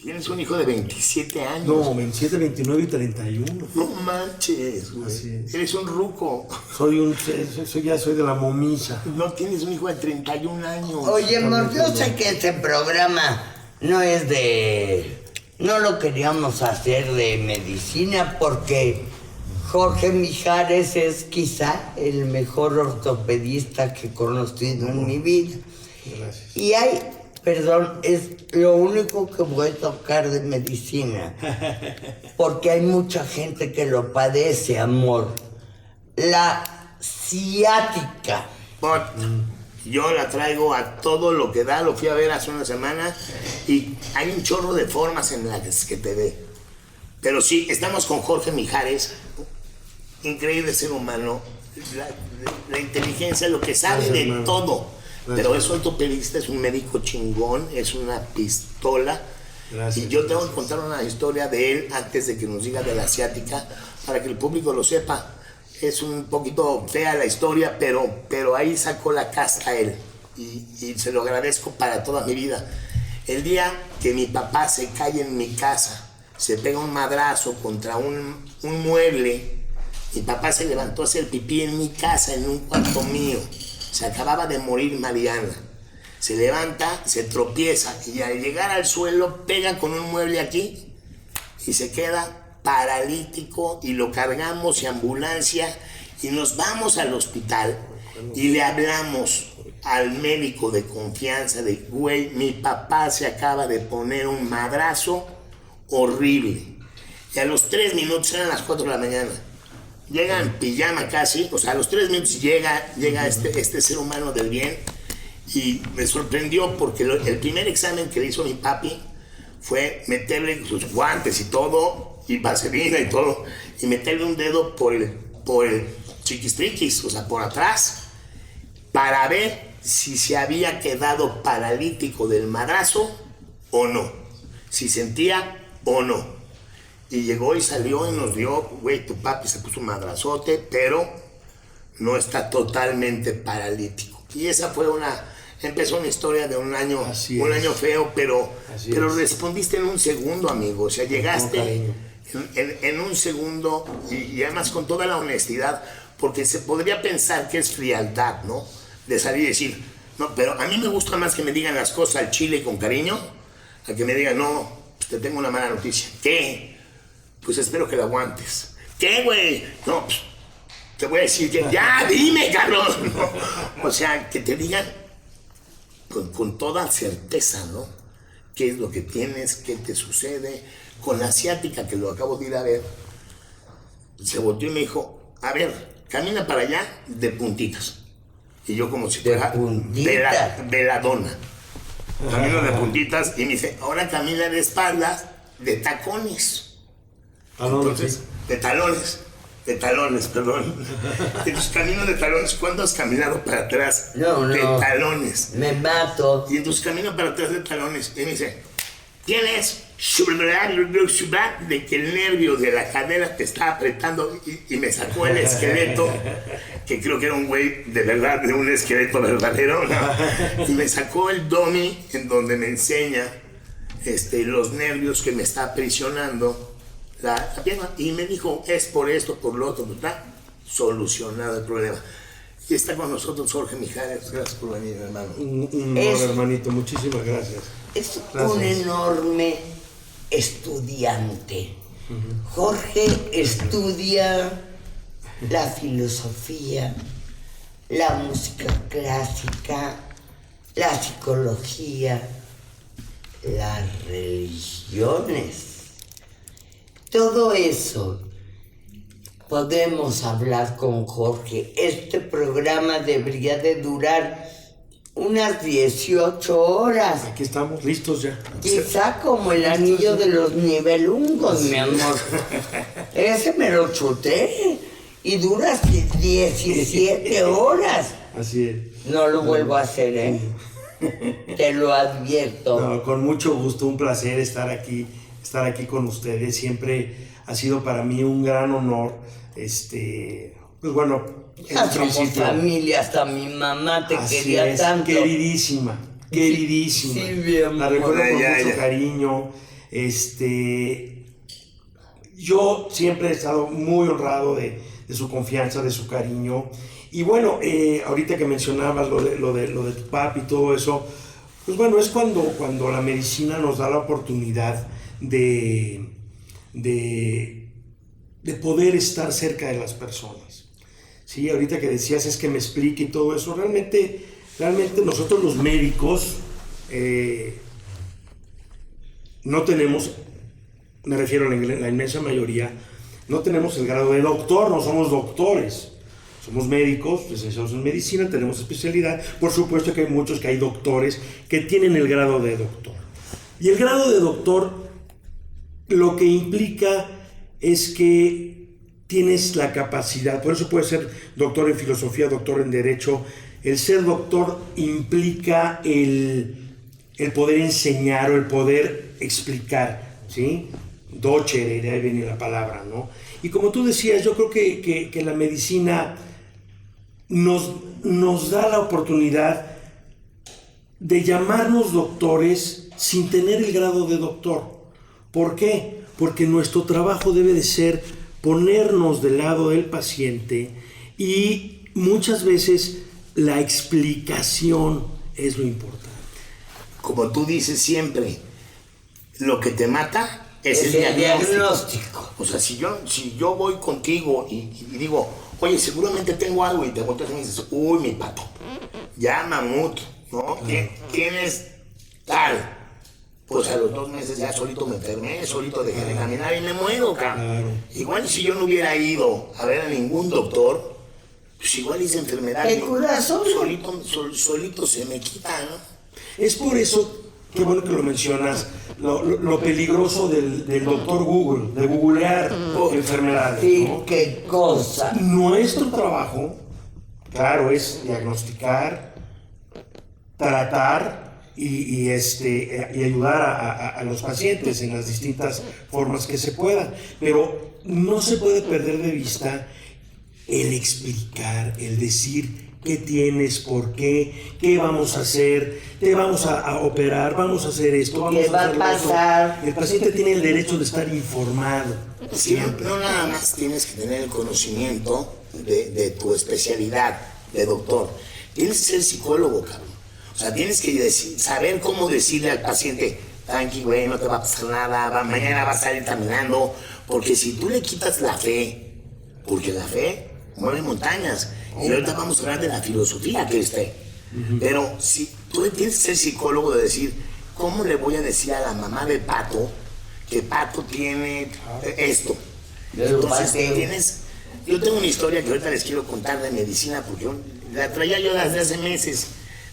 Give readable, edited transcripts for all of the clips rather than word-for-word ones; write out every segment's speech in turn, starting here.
Tienes un hijo de 27 años. No, 27, 29 y 31. No manches, güey. Así es. Eres un ruco. Ya soy de la momisa. No tienes un hijo de 31 años. Oye, amor, yo sé que este programa no es de... No lo queríamos hacer de medicina porque Jorge Mijares es quizá el mejor ortopedista que he conocido en mi vida. Gracias. Y hay, perdón, es lo único que voy a tocar de medicina. Porque hay mucha gente que lo padece, amor. La ciática. Yo la traigo a todo lo que da, lo fui a ver hace una semana y hay un chorro de formas en las que te ve. Pero sí, estamos con Jorge Mijares, increíble ser humano, la inteligencia, lo que sabe de todo. Pero es ortopedista, es un médico chingón, es una pistola. Gracias, y yo tengo que contar una historia de él antes de que nos diga de la asiática, para que el público lo sepa. Es un poquito fea la historia, pero ahí sacó la casta él. Y se lo agradezco para toda mi vida. El día que mi papá se cae en mi casa, se pega un madrazo contra un mueble, mi papá se levantó a hacer pipí en mi casa, en un cuarto mío. Se acababa de morir Mariana. Se levanta, se tropieza y al llegar al suelo pega con un mueble aquí y se queda paralítico y lo cargamos y ambulancia y nos vamos al hospital y le hablamos al médico de confianza de, güey, mi papá se acaba de poner un madrazo horrible. Y a los 3 minutos, eran las 4 de la mañana, llega en pijama casi, o sea, a los 3 minutos llega este ser humano del bien y me sorprendió porque el primer examen que le hizo mi papi fue meterle sus guantes y todo, y vaselina y todo, y meterle un dedo por el chiquistriquis, o sea, por atrás, para ver si se había quedado paralítico del madrazo o no, si sentía o no. Y llegó y salió y nos dio, güey, tu papi se puso un madrazote, pero no está totalmente paralítico. Y esa fue empezó una historia de un año feo, pero respondiste en un segundo, amigo, o sea, llegaste en un segundo y además con toda la honestidad, porque se podría pensar que es frialdad, ¿no? De salir y decir, no, pero a mí me gusta más que me digan las cosas al chile con cariño, a que me digan, no, pues te tengo una mala noticia. ¿Qué? Pues espero que la aguantes. ¿Qué, güey? No, pues te voy a decir que ya, dime, cabrón. ¿No? O sea, que te digan con toda certeza, ¿no? ¿Qué es lo que tienes? ¿Qué te sucede? Con la asiática, que lo acabo de ir a ver, se volteó y me dijo, a ver, camina para allá de puntitas. Y yo como si fuera veladona. Camino de puntitas y me dice, ahora camina de espaldas, de tacones. Entonces, de talones, perdón. Entonces camino de talones. ¿Cuándo has caminado para atrás? No. De talones. Me mato. Y entonces camino para atrás de talones y me dice, tienes de que el nervio de la cadera te está apretando y me sacó el esqueleto, que creo que era un güey de verdad, de un esqueleto verdadero, ¿no? Y me sacó el dummy en donde me enseña los nervios que me está aprisionando la pierna y me dijo, es por esto, por lo otro, ¿verdad? Solucionado el problema. Y está con nosotros Jorge Mijares. Gracias por venir, hermano. Un honor, hermanito. Muchísimas gracias. Es un enorme estudiante. Jorge estudia la filosofía, la música clásica, la psicología, las religiones. Todo eso podemos hablar con Jorge. Este programa debería de durar unas 18 horas. Aquí estamos listos ya. Quizá como el anillo de los nivelungos, mi amor. Ese me lo chuté y dura 17 horas. Así es. No lo vuelvo a hacer, ¿eh? Te lo advierto. No, con mucho gusto, un placer estar aquí con ustedes. Siempre ha sido para mí un gran honor. Pues bueno, Ya somos familia, hasta mi mamá te quería tanto. Queridísima. Sí, mi amor. La recuerdo con mucho cariño. Yo siempre he estado muy honrado de su confianza, de su cariño. Y bueno, ahorita que mencionabas lo de tu papi y todo eso, pues bueno, es cuando la medicina nos da la oportunidad de poder estar cerca de las personas. Sí, ahorita que decías es que me explique y todo eso, realmente nosotros los médicos no tenemos, me refiero a la inmensa mayoría, no tenemos el grado de doctor, no somos doctores. Somos médicos, licenciados en medicina, tenemos especialidad. Por supuesto que hay muchos que hay doctores que tienen el grado de doctor. Y el grado de doctor lo que implica es que tienes la capacidad, por eso puedes ser doctor en filosofía, doctor en derecho. El ser doctor implica el poder enseñar o el poder explicar, ¿sí? Docere, de ahí viene la palabra, ¿no? Y como tú decías, yo creo que la medicina nos da la oportunidad de llamarnos doctores sin tener el grado de doctor. ¿Por qué? Porque nuestro trabajo debe de ser ponernos del lado del paciente y muchas veces la explicación es lo importante. Como tú dices siempre, lo que te mata es el diagnóstico. O sea, si yo voy contigo y digo, oye, seguramente tengo algo, y te volteas y me dices, uy, mi pato, ya mamut, ¿no? Tienes tal. Pues a los 2 meses ya solito me enfermé, solito dejé de caminar y me muero, cabrón. Claro. Igual si yo no hubiera ido a ver a ningún doctor, pues igual esa enfermedad solito se me quita, ¿no? Es por eso, qué bueno que lo mencionas, lo peligroso del doctor Google, de googlear enfermedades. Sí, ¿no? qué cosa. Nuestro trabajo, claro, es diagnosticar, tratar y ayudar a los pacientes en las distintas formas que se puedan. Pero no se puede perder de vista el explicar, el decir qué tienes, por qué vamos a hacer, te vamos a operar, vamos a hacer esto, vamos ¿qué va a pasar? El paciente tiene el derecho de estar informado. Siempre. No nada más tienes que tener el conocimiento de tu especialidad de doctor. Tienes que ser psicólogo, cabrón. O sea, tienes que saber cómo decirle al paciente, tranqui, güey, no te va a pasar nada, mañana vas a salir caminando. Porque si tú le quitas la fe, porque la fe mueve montañas. Y ahorita vamos a hablar de la filosofía que es fe. Pero si tú tienes que ser psicólogo de decir, ¿cómo le voy a decir a la mamá de Pato que Pato tiene esto? Entonces yo tengo una historia que ahorita les quiero contar de medicina, porque la traía yo desde hace meses,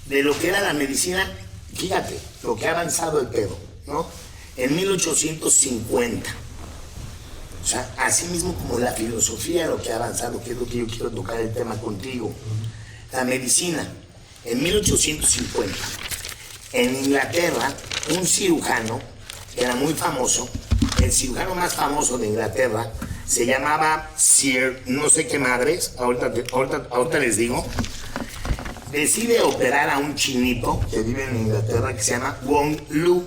de lo que era la medicina. Fíjate, lo que ha avanzado el pedo, ¿no? En 1850. O sea, así mismo como la filosofía, lo que ha avanzado, que es lo que yo quiero tocar el tema contigo. La medicina, en 1850, en Inglaterra, un cirujano, que era muy famoso, el cirujano más famoso de Inglaterra, se llamaba Sir no sé qué madres, ahorita les digo, decide operar a un chinito que vive en Inglaterra que se llama Wong Lu.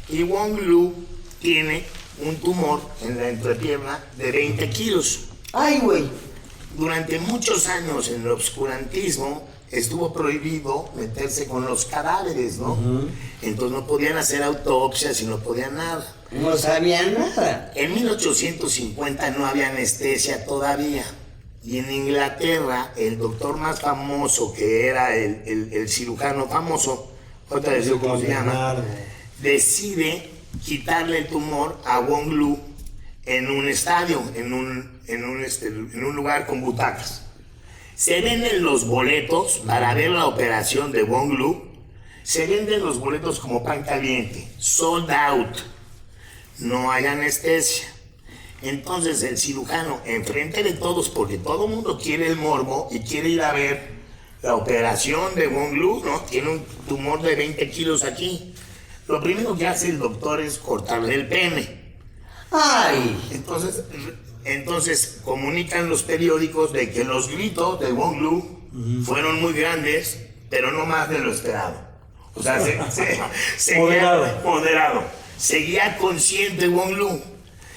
Y Wong Lu tiene un tumor en la entrepierna de 20 kilos. ¡Ay, güey! Durante muchos años en el obscurantismo estuvo prohibido meterse con los cadáveres, ¿no? Entonces no podían hacer autopsias y no podían nada. No sabían nada. En 1850 no había anestesia todavía. Y en Inglaterra, el doctor más famoso, que era el cirujano famoso, ahorita les digo cómo se llama, decide quitarle el tumor a Wong Lu en un estadio, en un lugar con butacas. Se venden los boletos para ver la operación de Wong Lu, se venden los boletos como pan caliente, sold out, no hay anestesia. Entonces el cirujano, enfrente de todos, porque todo el mundo quiere el morbo y quiere ir a ver la operación de Wong Lu, ¿no? Tiene un tumor de 20 kilos aquí. Lo primero que hace el doctor es cortarle el pene. ¡Ay! Entonces comunican los periódicos de que los gritos de Wong Lu fueron muy grandes, pero no más de lo esperado. O sea, moderado. seguía consciente Wong Lu.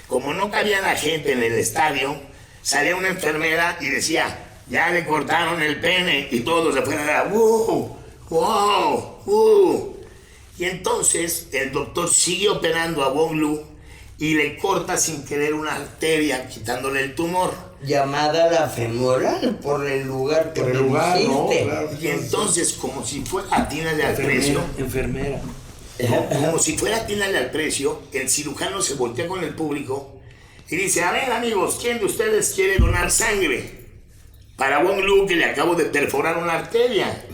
Como no cabía la gente en el estadio, salía una enfermera y decía, ya le cortaron el pene, y todos se fueron a ¡wow! ¡Wow! ¡wow! Y entonces el doctor sigue operando a Wong Lu y le corta sin querer una arteria, quitándole el tumor. Llamada la femoral, por el lugar que Por el me lugar, dijiste. ¿no? Claro. Y entonces, como si fuera atínale al precio, Enfermera. como si fuera atínale al precio, el cirujano se voltea con el público y dice, a ver amigos, ¿quién de ustedes quiere donar sangre? Para Wong Lu, que le acabo de perforar una arteria.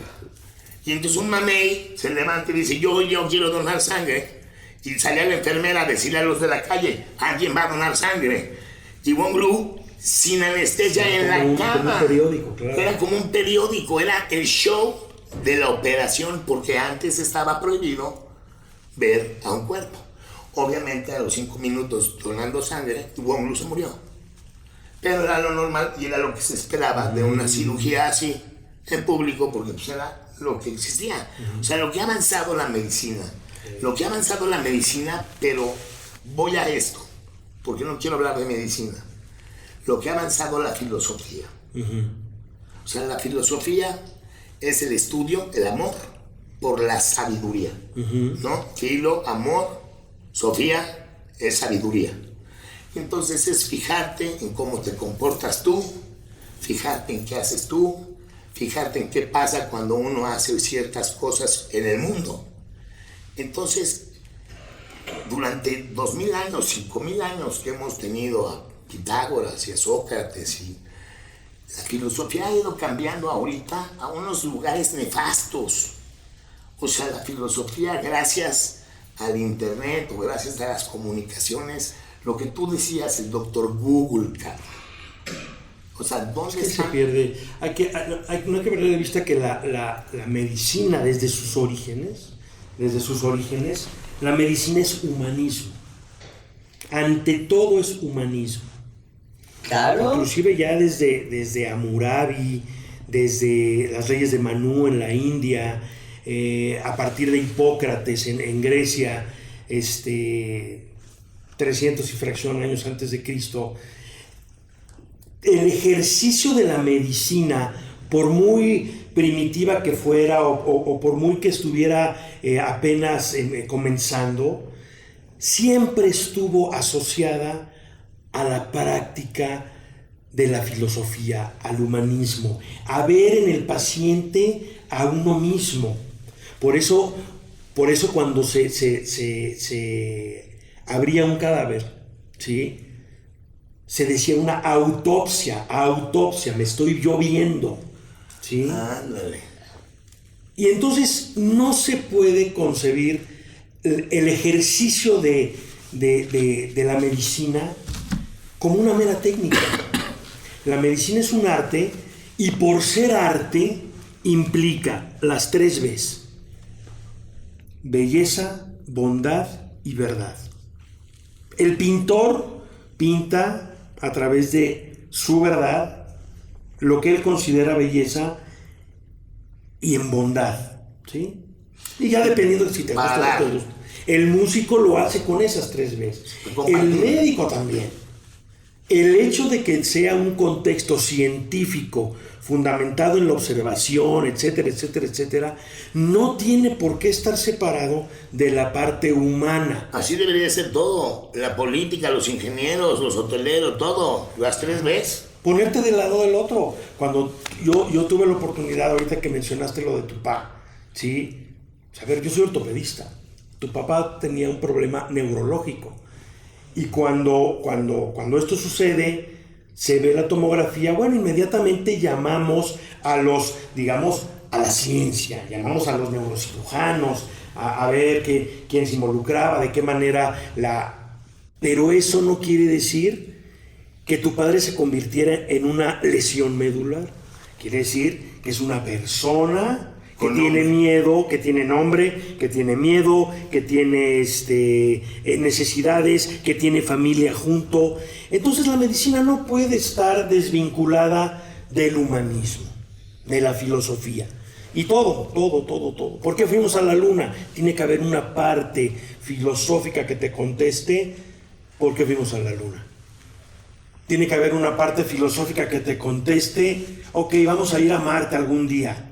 Y entonces un mamey se levanta y dice, yo quiero donar sangre. Y sale a la enfermera a decirle a los de la calle, ¿alguien va a donar sangre? Y Wong Lu, sin anestesia en la cama. Como un periódico, claro. Era como un periódico, era el show de la operación, porque antes estaba prohibido ver a un cuerpo. Obviamente a los 5 minutos donando sangre, Wong Lu se murió. Pero era lo normal y era lo que se esperaba de una cirugía así en público, porque pues era lo que existía. O sea, lo que ha avanzado la medicina. Lo que ha avanzado la medicina, pero voy a esto, porque no quiero hablar de medicina. Lo que ha avanzado la filosofía. O sea, la filosofía es el estudio, el amor por la sabiduría. ¿No? Filo, amor, Sofía es sabiduría. Entonces es fijarte en cómo te comportas tú, fijarte en qué haces tú, fijarte en qué pasa cuando uno hace ciertas cosas en el mundo. Entonces, durante 2000 años, 5000 años que hemos tenido a Pitágoras y a Sócrates, y la filosofía ha ido cambiando ahorita a unos lugares nefastos. O sea, la filosofía, gracias al internet o gracias a las comunicaciones, lo que tú decías, el doctor Google, cara. O sea, ¿dónde Es que se pierde. No hay que perder de vista que la medicina, desde sus orígenes, la medicina es humanismo. Ante todo es humanismo. Claro. Inclusive ya desde Hammurabi, desde las leyes de Manú en la India, a partir de Hipócrates en Grecia, 300 y fracción años antes de Cristo, el ejercicio de la medicina, por muy primitiva que fuera o por muy que estuviera apenas comenzando, siempre estuvo asociada a la práctica de la filosofía, al humanismo, a ver en el paciente a uno mismo. Por eso cuando se abría un cadáver, ¿sí?, se decía una autopsia, me estoy yo viendo, ¿sí? Ándale. Y entonces no se puede concebir el ejercicio de la medicina como una mera técnica. La medicina es un arte, y por ser arte implica las 3 Bs: belleza, bondad y verdad. El pintor pinta a través de su verdad lo que él considera belleza y en bondad, ¿sí? Y ya dependiendo de si te gusta o no te gusta. El músico lo hace con esas 3 Bs. El médico también. El hecho de que sea un contexto científico fundamentado en la observación, etcétera, etcétera, etcétera, no tiene por qué estar separado de la parte humana. Así debería ser todo. La política, los ingenieros, los hoteleros, todo. Las 3 Bs. Ponerte del lado del otro. Cuando yo tuve la oportunidad, ahorita que mencionaste lo de tu papá, ¿sí? A ver, yo soy ortopedista. Tu papá tenía un problema neurológico. Y cuando esto sucede, se ve la tomografía, bueno, inmediatamente llamamos a los, digamos, a la ciencia, llamamos a los neurocirujanos, a ver quién se involucraba, de qué manera Pero eso no quiere decir que tu padre se convirtiera en una lesión medular. Quiere decir que es una persona que tiene miedo, que tiene nombre, que tiene miedo, que tiene necesidades, que tiene familia junto. Entonces la medicina no puede estar desvinculada del humanismo, de la filosofía. Y todo. ¿Por qué fuimos a la luna? Tiene que haber una parte filosófica que te conteste por qué fuimos a la luna. Tiene que haber una parte filosófica que te conteste, ok, vamos a ir a Marte algún día.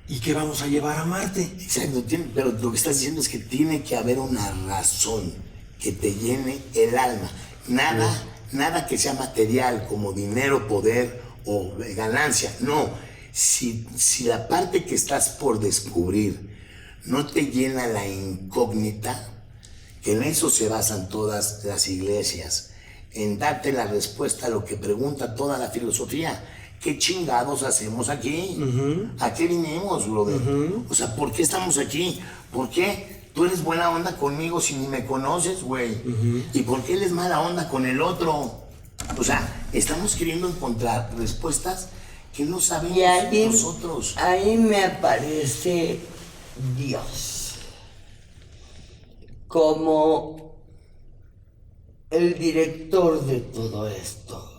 ¿Y qué vamos a llevar a Marte? Exacto, pero lo que estás diciendo es que tiene que haber una razón que te llene el alma. Nada que sea material como dinero, poder o ganancia. No. Si la parte que estás por descubrir no te llena la incógnita, que en eso se basan todas las iglesias, en darte la respuesta a lo que pregunta toda la filosofía. ¿Qué chingados hacemos aquí? ¿A qué vinimos, brother? O sea, ¿por qué estamos aquí? ¿Por qué tú eres buena onda conmigo si ni me conoces, güey? ¿Y por qué él es mala onda con el otro? O sea, estamos queriendo encontrar respuestas que no sabemos nosotros. Ahí me aparece Dios como el director de todo esto,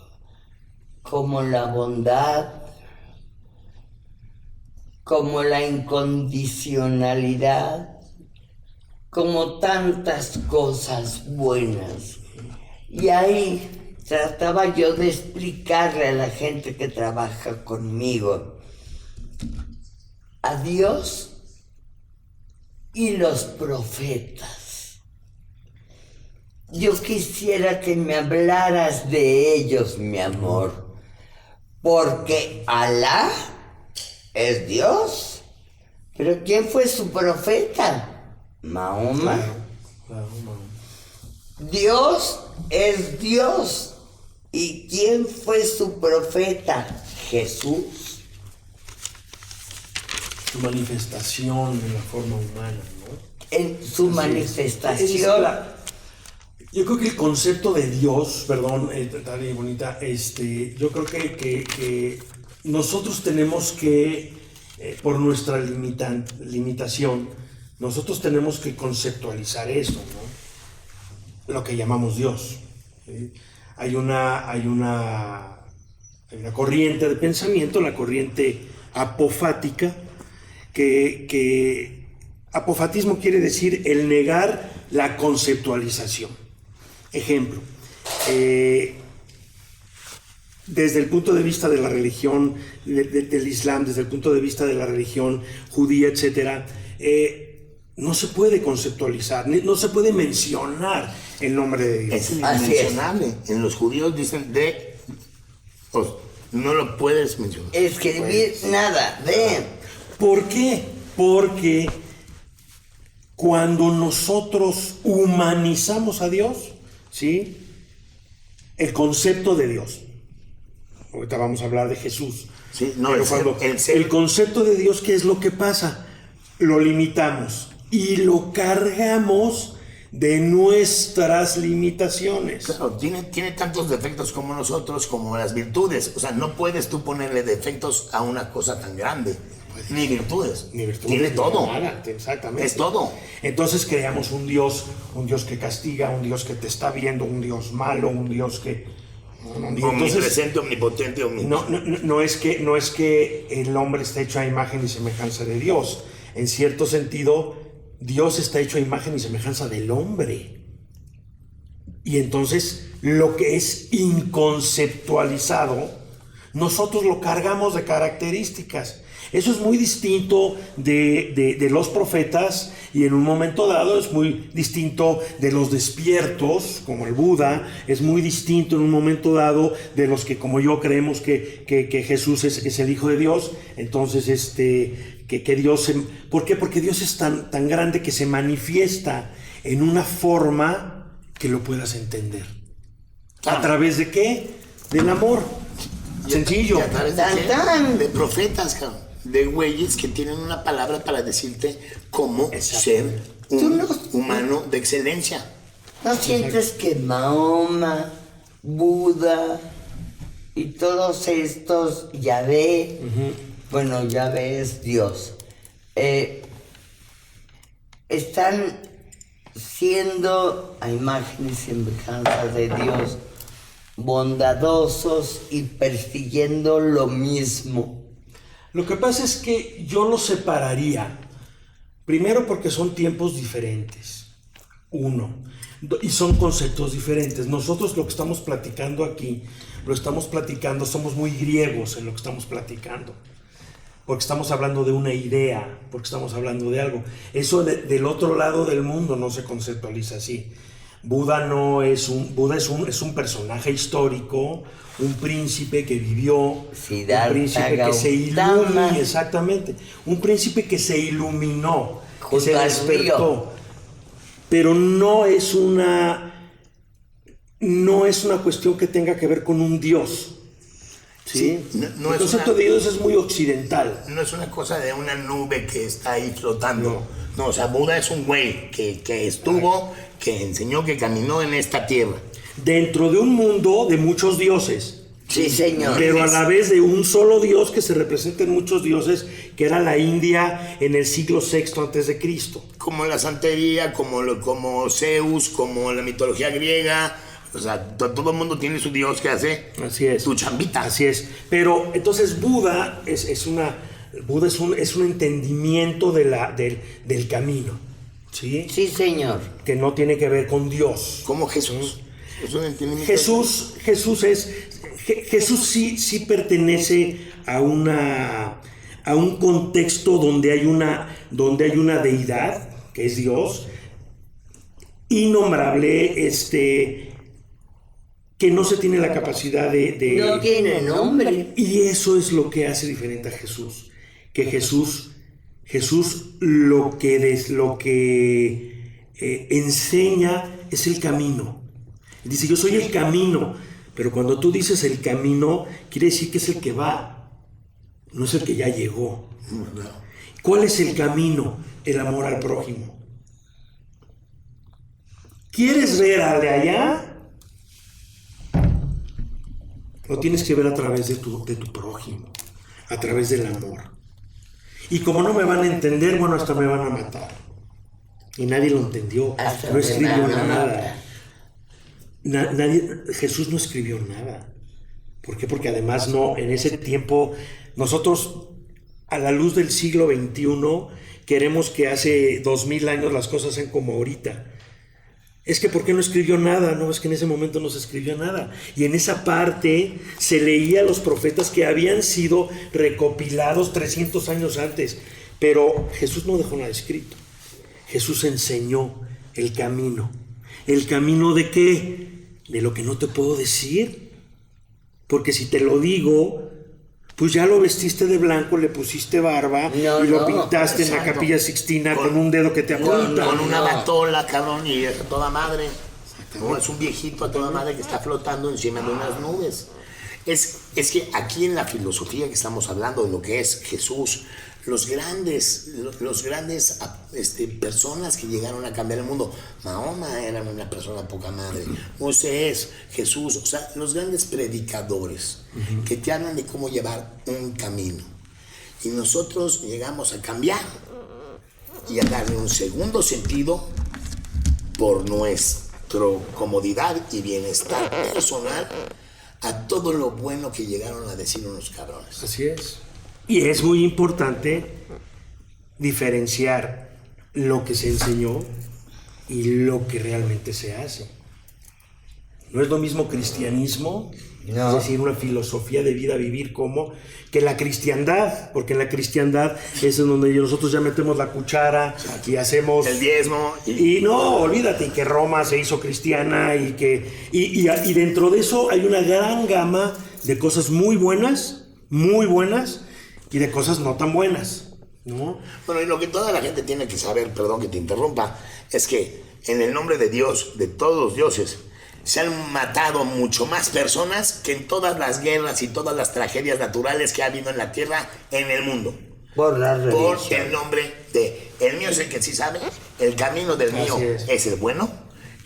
como la bondad, como la incondicionalidad, como tantas cosas buenas. Y ahí trataba yo de explicarle a la gente que trabaja conmigo a Dios y los profetas. Yo quisiera que me hablaras de ellos, mi amor, porque Alá es Dios. ¿Pero quién fue su profeta? Mahoma. Claro. Dios es Dios. ¿Y quién fue su profeta? Jesús. Su manifestación en la forma humana, ¿no? En su manifestación. Yo creo que el concepto de Dios, perdón, Tali, bonita, yo creo que nosotros tenemos que, por nuestra limitación, nosotros tenemos que conceptualizar eso, ¿no? Lo que llamamos Dios. ¿Sí? Hay una corriente de pensamiento, la corriente apofática, que apofatismo quiere decir el negar la conceptualización. Ejemplo, desde el punto de vista de la religión, del Islam, desde el punto de vista de la religión judía, etc., no se puede conceptualizar, no se puede mencionar el nombre de Dios. Es inmencionable. En los judíos dicen no lo puedes mencionar. Escribir nada, de. ¿Por qué? Porque cuando nosotros humanizamos a Dios, ¿sí? El concepto de Dios. Ahorita vamos a hablar de Jesús. Sí, no, pero el concepto de Dios, ¿qué es lo que pasa? Lo limitamos y lo cargamos de nuestras limitaciones. Claro, tiene tantos defectos como nosotros, como las virtudes. O sea, no puedes tú ponerle defectos a una cosa tan grande. Ni virtudes. Tiene todo. Nada, exactamente. Es todo. Entonces creamos un Dios que castiga, un Dios que te está viendo, un Dios malo, un Dios que... Omnipresente, omnipotente, no es que el hombre está hecho a imagen y semejanza de Dios. En cierto sentido, Dios está hecho a imagen y semejanza del hombre. Y entonces, lo que es inconceptualizado, nosotros lo cargamos de características. Eso es muy distinto de los profetas, y en un momento dado es muy distinto de los despiertos, como el Buda. Es muy distinto en un momento dado de los que, como yo, creemos que Jesús es el Hijo de Dios. Entonces, que Dios... ¿Por qué? Porque Dios es tan grande que se manifiesta en una forma que lo puedas entender. ¿A través de qué? Del amor. Sencillo. Y a través de profetas, cabrón. De güeyes que tienen una palabra para decirte cómo ser un humano de excelencia. ¿No sientes que Mahoma, Buda y todos estos, Yahvé, bueno, Yahvé es Dios, están siendo a imagen y semejanza de Dios, bondadosos y persiguiendo lo mismo? Lo que pasa es que yo lo separaría. Primero porque son tiempos diferentes. Y son conceptos diferentes. Nosotros lo que estamos platicando aquí, somos muy griegos en lo que estamos platicando. Porque estamos hablando de una idea, porque estamos hablando de algo. Eso del otro lado del mundo no se conceptualiza así. Buda es un personaje histórico, un príncipe que vivió, Siddhartha un príncipe que se iluminó, exactamente, un príncipe que se iluminó, que se despertó. Pero no es una cuestión que tenga que ver con un Dios. ¿Sí? No El concepto de Dios es muy occidental. No es una cosa de una nube que está ahí flotando. No, o sea, Buda es un güey que estuvo, que enseñó, que caminó en esta tierra. Dentro de un mundo de muchos dioses. Sí, señor. Pero a la vez de un solo Dios que se representa en muchos dioses, que era la India en el siglo VI a.C. Como la santería, como Zeus, como la mitología griega. O sea, todo el mundo tiene su Dios que hace. Así es. Su chambita. Así es. Pero entonces Buda es un entendimiento del camino. ¿Sí? Sí, señor. Que no tiene que ver con Dios. Como Jesús. Es un entendimiento. Jesús sí pertenece a un contexto donde hay una deidad, que es Dios, innombrable, que no se tiene la capacidad de... No tiene nombre. Y eso es lo que hace diferente a Jesús. Que Jesús lo que enseña es el camino. Dice, yo soy el camino. Pero cuando tú dices el camino, quiere decir que es el que va, no es el que ya llegó. ¿Cuál es el camino? El amor al prójimo. ¿Quieres ver al de allá? Lo tienes que ver a través de tu prójimo, a través del amor. Y como no me van a entender, bueno, hasta me van a matar. Y nadie lo entendió, no escribió nada. Jesús no escribió nada. ¿Por qué? Porque además en ese tiempo, nosotros a la luz del siglo XXI queremos que hace 2000 años las cosas sean como ahorita. Es que ¿por qué no escribió nada? No, es que en ese momento no se escribió nada. Y en esa parte se leía a los profetas que habían sido recopilados 300 años antes. Pero Jesús no dejó nada escrito. Jesús enseñó el camino. ¿El camino de qué? De lo que no te puedo decir. Porque si te lo digo, pues ya lo vestiste de blanco, le pusiste barba y lo pintaste en la Capilla Sixtina con un dedo que te apunta. Con una batola, cabrón, y a toda madre. No, es un viejito a toda madre que está flotando encima de unas nubes. Es que aquí en la filosofía que estamos hablando, de lo que es Jesús, los grandes personas que llegaron a cambiar el mundo, Mahoma era una persona poca madre, Moisés, Jesús, o sea, los grandes predicadores que te hablan de cómo llevar un camino. Y nosotros llegamos a cambiar y a darle un segundo sentido por nuestra comodidad y bienestar personal a todo lo bueno que llegaron a decir unos cabrones. Así es. Y es muy importante diferenciar lo que se enseñó y lo que realmente se hace. No es lo mismo cristianismo, es decir, una filosofía de vida, vivir como, que la cristiandad, porque en la cristiandad es en donde nosotros ya metemos la cuchara y hacemos el diezmo y no, olvídate que Roma se hizo cristiana y dentro de eso hay una gran gama de cosas muy buenas y de cosas no tan buenas, ¿no? Bueno, y lo que toda la gente tiene que saber, perdón que te interrumpa, es que en el nombre de Dios, de todos los dioses, se han matado mucho más personas que en todas las guerras y todas las tragedias naturales que ha habido en la tierra, en el mundo. Por el nombre de el mío es el que sí sabe, el camino del mío es el bueno,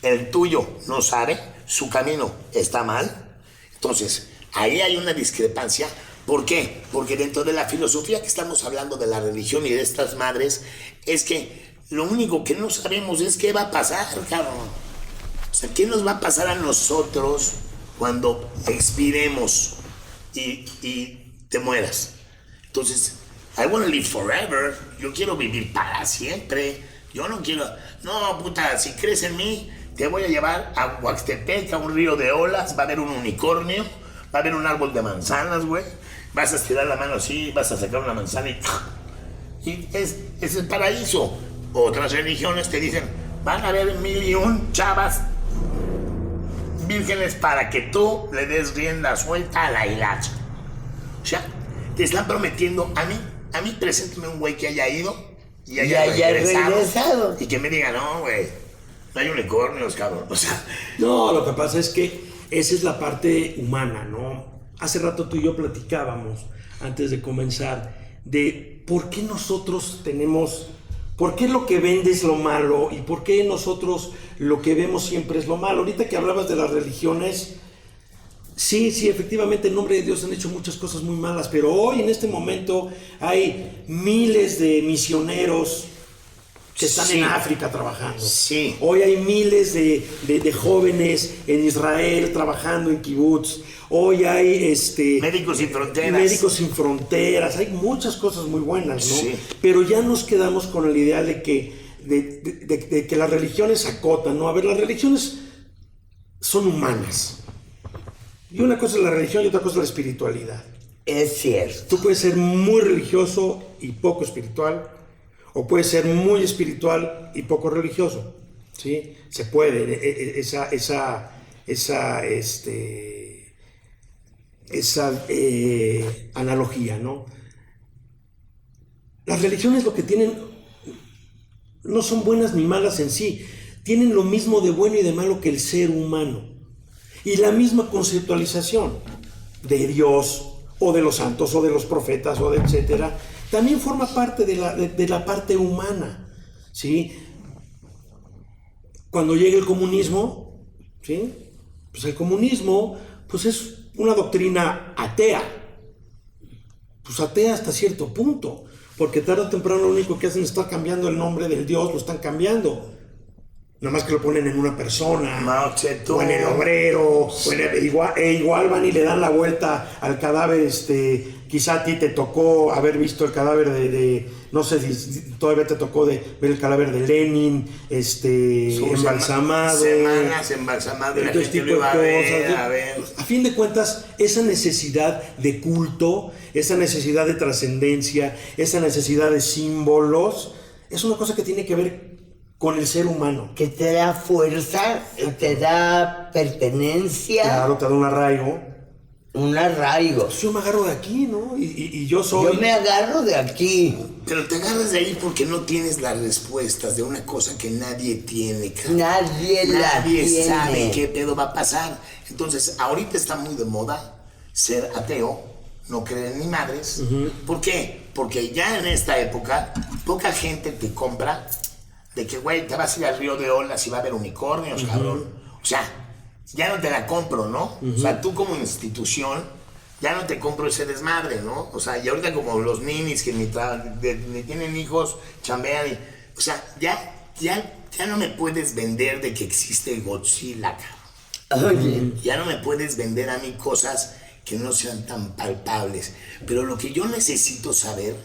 el tuyo no sabe, su camino está mal. Entonces, ahí hay una discrepancia. ¿Por qué? Porque dentro de la filosofía que estamos hablando de la religión y de estas madres, es que lo único que no sabemos es qué va a pasar, cabrón. O sea, ¿qué nos va a pasar a nosotros cuando expiremos y te mueras? Entonces, I want to live forever. Yo quiero vivir para siempre. Yo no quiero... No, puta, si crees en mí, te voy a llevar a Huaxtepec, a un río de olas. Va a haber un unicornio. Va a haber un árbol de manzanas, güey. Vas a estirar la mano así, vas a sacar una manzana y es el paraíso. Otras religiones te dicen, van a haber 1,000,000 chavas vírgenes para que tú le des rienda suelta a la hilacha. O sea, te están prometiendo a mí preséntame un güey que haya ido y haya regresado. Y que me diga, no, güey, no hay unicornios, cabrón. O sea, no, lo que pasa es que esa es la parte humana, ¿no? Hace rato tú y yo platicábamos, antes de comenzar, de por qué nosotros tenemos... ¿Por qué lo que vende es lo malo? ¿Y por qué nosotros lo que vemos siempre es lo malo? Ahorita que hablabas de las religiones, sí, efectivamente en nombre de Dios han hecho muchas cosas muy malas, pero hoy en este momento hay miles de misioneros que están en África trabajando. Sí. Hoy hay miles de jóvenes en Israel trabajando en kibutz. Hoy hay Médicos Sin Fronteras. Médicos Sin Fronteras. Hay muchas cosas muy buenas, ¿no? Sí. Pero ya nos quedamos con el ideal de que las religiones acotan, ¿no? A ver, las religiones son humanas. Y una cosa es la religión y otra cosa es la espiritualidad. Es cierto. Tú puedes ser muy religioso y poco espiritual, o puedes ser muy espiritual y poco religioso, ¿sí? Se puede, esa analogía, ¿no? Las religiones lo que tienen no son buenas ni malas en sí, tienen lo mismo de bueno y de malo que el ser humano, y la misma conceptualización de Dios, o de los santos, o de los profetas, o de etcétera, también forma parte de la parte humana, ¿sí? Cuando llega el comunismo, ¿sí? Pues el comunismo, pues es una doctrina atea. Pues atea hasta cierto punto, porque tarde o temprano lo único que hacen es estar cambiando el nombre del Dios, lo están cambiando. Nada más que lo ponen en una persona, Mao Zedong, o en el obrero, igual van y le dan la vuelta al cadáver. Quizá a ti te tocó haber visto el cadáver no sé si todavía te tocó ver el cadáver de Lenin, embalsamado. Semanas embalsamado y la gente lo iba a ver. A fin de cuentas, esa necesidad de culto, esa necesidad de trascendencia, esa necesidad de símbolos, es una cosa que tiene que ver con el ser humano. Que te da fuerza, te da pertenencia. Claro, te da un arraigo. Un arraigo. Pues yo me agarro de aquí, ¿no? Y yo soy... Yo me agarro de aquí. Pero te agarras de ahí porque no tienes las respuestas de una cosa que nadie tiene, cabrón. Nadie sabe qué pedo va a pasar. Entonces, ahorita está muy de moda ser ateo, no creer en ni madres. Uh-huh. ¿Por qué? Porque ya en esta época, poca gente te compra de que, güey, te vas a ir al río de olas y va a haber unicornios, cabrón. O sea, ya no te la compro, ¿no? O sea, tú como institución, ya no te compro ese desmadre, ¿no? O sea, y ahorita como los ninis que ni tienen hijos, chambean y... O sea, ya no me puedes vender de que existe Godzilla, cabrón. Oye. Ya no me puedes vender a mí cosas que no sean tan palpables. Pero lo que yo necesito saber,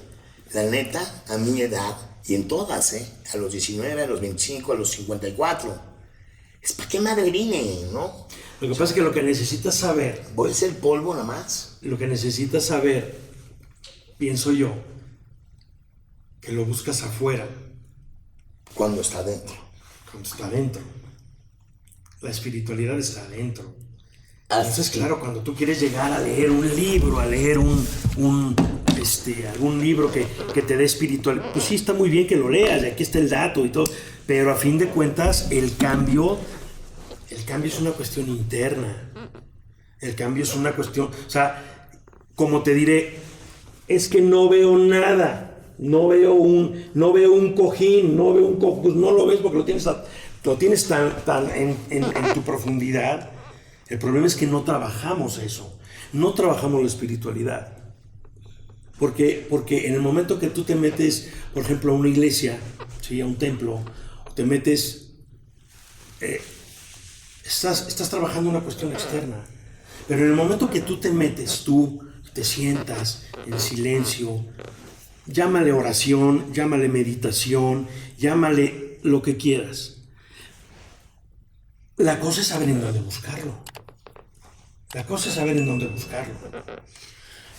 la neta, a mi edad, y en todas, a los 19, a los 25, a los 54, es para qué madre vine, ¿no? Lo que pasa es que lo que necesitas saber... ¿Voy a ser polvo nada más? Lo que necesitas saber, pienso yo, que lo buscas afuera. Cuando está dentro. Cuando está dentro. La espiritualidad está adentro. Entonces, claro, cuando tú quieres llegar a leer un libro, a leer algún libro que te dé espiritual, pues sí, está muy bien que lo leas, y aquí está el dato y todo, pero a fin de cuentas el cambio es una cuestión interna. El cambio es una cuestión, o sea, como te diré, es que no veo nada, no veo un cojín, pues no lo ves porque lo tienes tan en tu profundidad. El problema es que no trabajamos eso, no trabajamos la espiritualidad. Porque en el momento que tú te metes, por ejemplo, a una iglesia, ¿sí? A un templo, te metes, estás trabajando una cuestión externa. Pero en el momento que tú te te sientas en silencio, llámale oración, llámale meditación, llámale lo que quieras. La cosa es saber en dónde buscarlo. La cosa es saber en dónde buscarlo.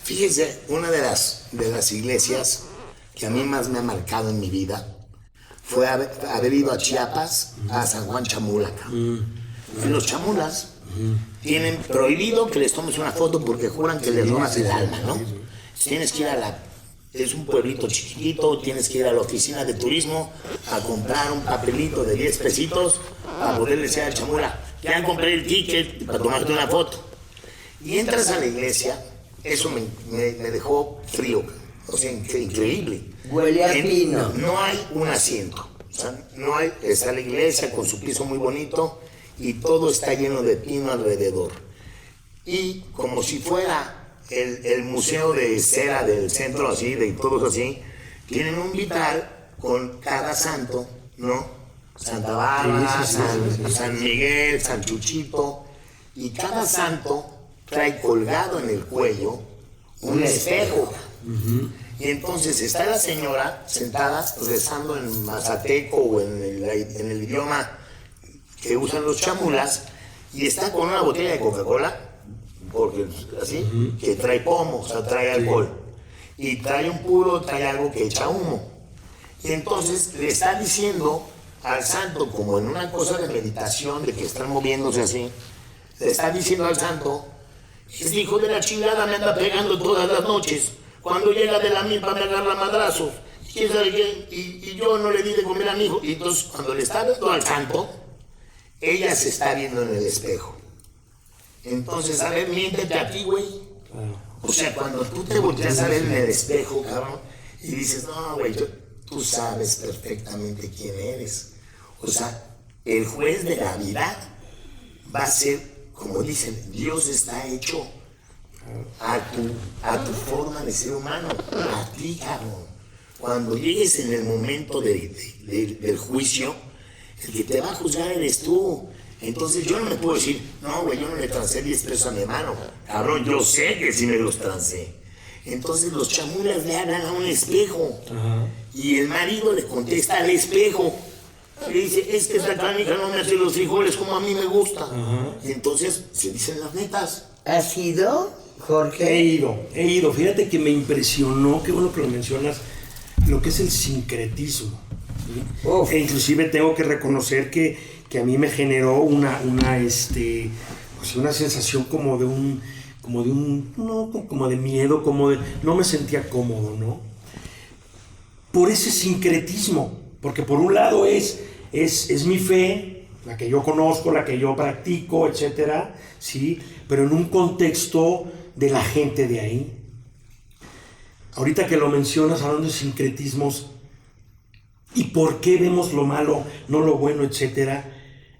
Fíjese, una de las iglesias que a mí más me ha marcado en mi vida fue haber ido a Chiapas, a San Juan Chamula. Y los chamulas tienen prohibido que les tomes una foto porque juran que les robas el alma, ¿no? Tienes que ir es un pueblito chiquitito, tienes que ir a la oficina de turismo a comprar un papelito de 10 pesitos para poder decir al chamula, ya compré el ticket para tomarte una foto. Y entras a la iglesia, eso me dejó frío, o sea, increíble. Huele a pino. No hay un asiento, o sea, está la iglesia con su piso muy bonito y todo está lleno de pino alrededor. Y como si fuera el museo de cera del centro, así, de todos así, tienen un vitral con cada santo, ¿no? Santa Bárbara, San Miguel, San Chuchito, y cada santo trae colgado en el cuello un espejo. Y entonces está la señora sentada rezando en mazateco o en el idioma que usan los chamulas, y está con una botella de Coca-Cola, porque así, que trae pomo, o sea, trae alcohol, y trae un puro, trae algo que echa humo. Y entonces le está diciendo al santo, como en una cosa de meditación, de que están moviéndose así, le está diciendo al santo, este hijo de la chingada me anda pegando todas las noches, cuando llega de la milpa me agarra madrazos, quién sabe qué, y yo no le di de comer a mi hijo. Y entonces cuando le está viendo al santo, ella se está viendo en el espejo. Entonces, a ver, miéntete aquí, güey. O sea, cuando tú te volteas a ver en el espejo, cabrón, y dices, no, güey, tú sabes perfectamente quién eres. O sea, el juez de la vida va a ser, como dicen, Dios está hecho a tu forma de ser humano, a ti, cabrón. Cuando llegues en el momento del juicio, el que te va a juzgar eres tú. Entonces yo no me puedo decir, no, güey, yo no le trancé 10 pesos a mi hermano. Cabrón, yo sé que sí me los trancé. Entonces los chamulas le hablan a un espejo. Y el marido le contesta al espejo. Le dice, es que esta canija no me hace los frijoles como a mí me gusta. Y entonces se dicen las netas. ¿Has ido, Jorge? He ido. Fíjate que me impresionó, qué bueno que lo mencionas, lo que es el sincretismo. ¿Sí? E inclusive tengo que reconocer que a mí me generó una sensación como de miedo, no me sentía cómodo, ¿no? Por ese sincretismo, porque por un lado es mi fe, la que yo conozco, la que yo practico, etcétera, sí, pero en un contexto de la gente de ahí. Ahorita que lo mencionas, hablando de sincretismos, ¿y por qué vemos lo malo, no lo bueno, etcétera?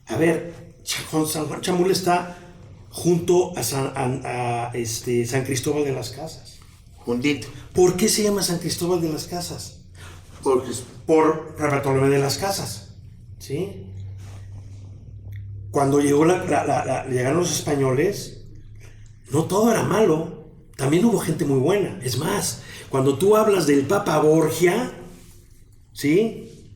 A ver, San Juan Chamula está junto a San Cristóbal de las Casas. Juntito. ¿Por qué se llama San Cristóbal de las Casas? Por Bartolomé de las Casas, ¿sí? Cuando llegaron los españoles, no todo era malo, también hubo gente muy buena. Es más, cuando tú hablas del Papa Borgia, ¿sí?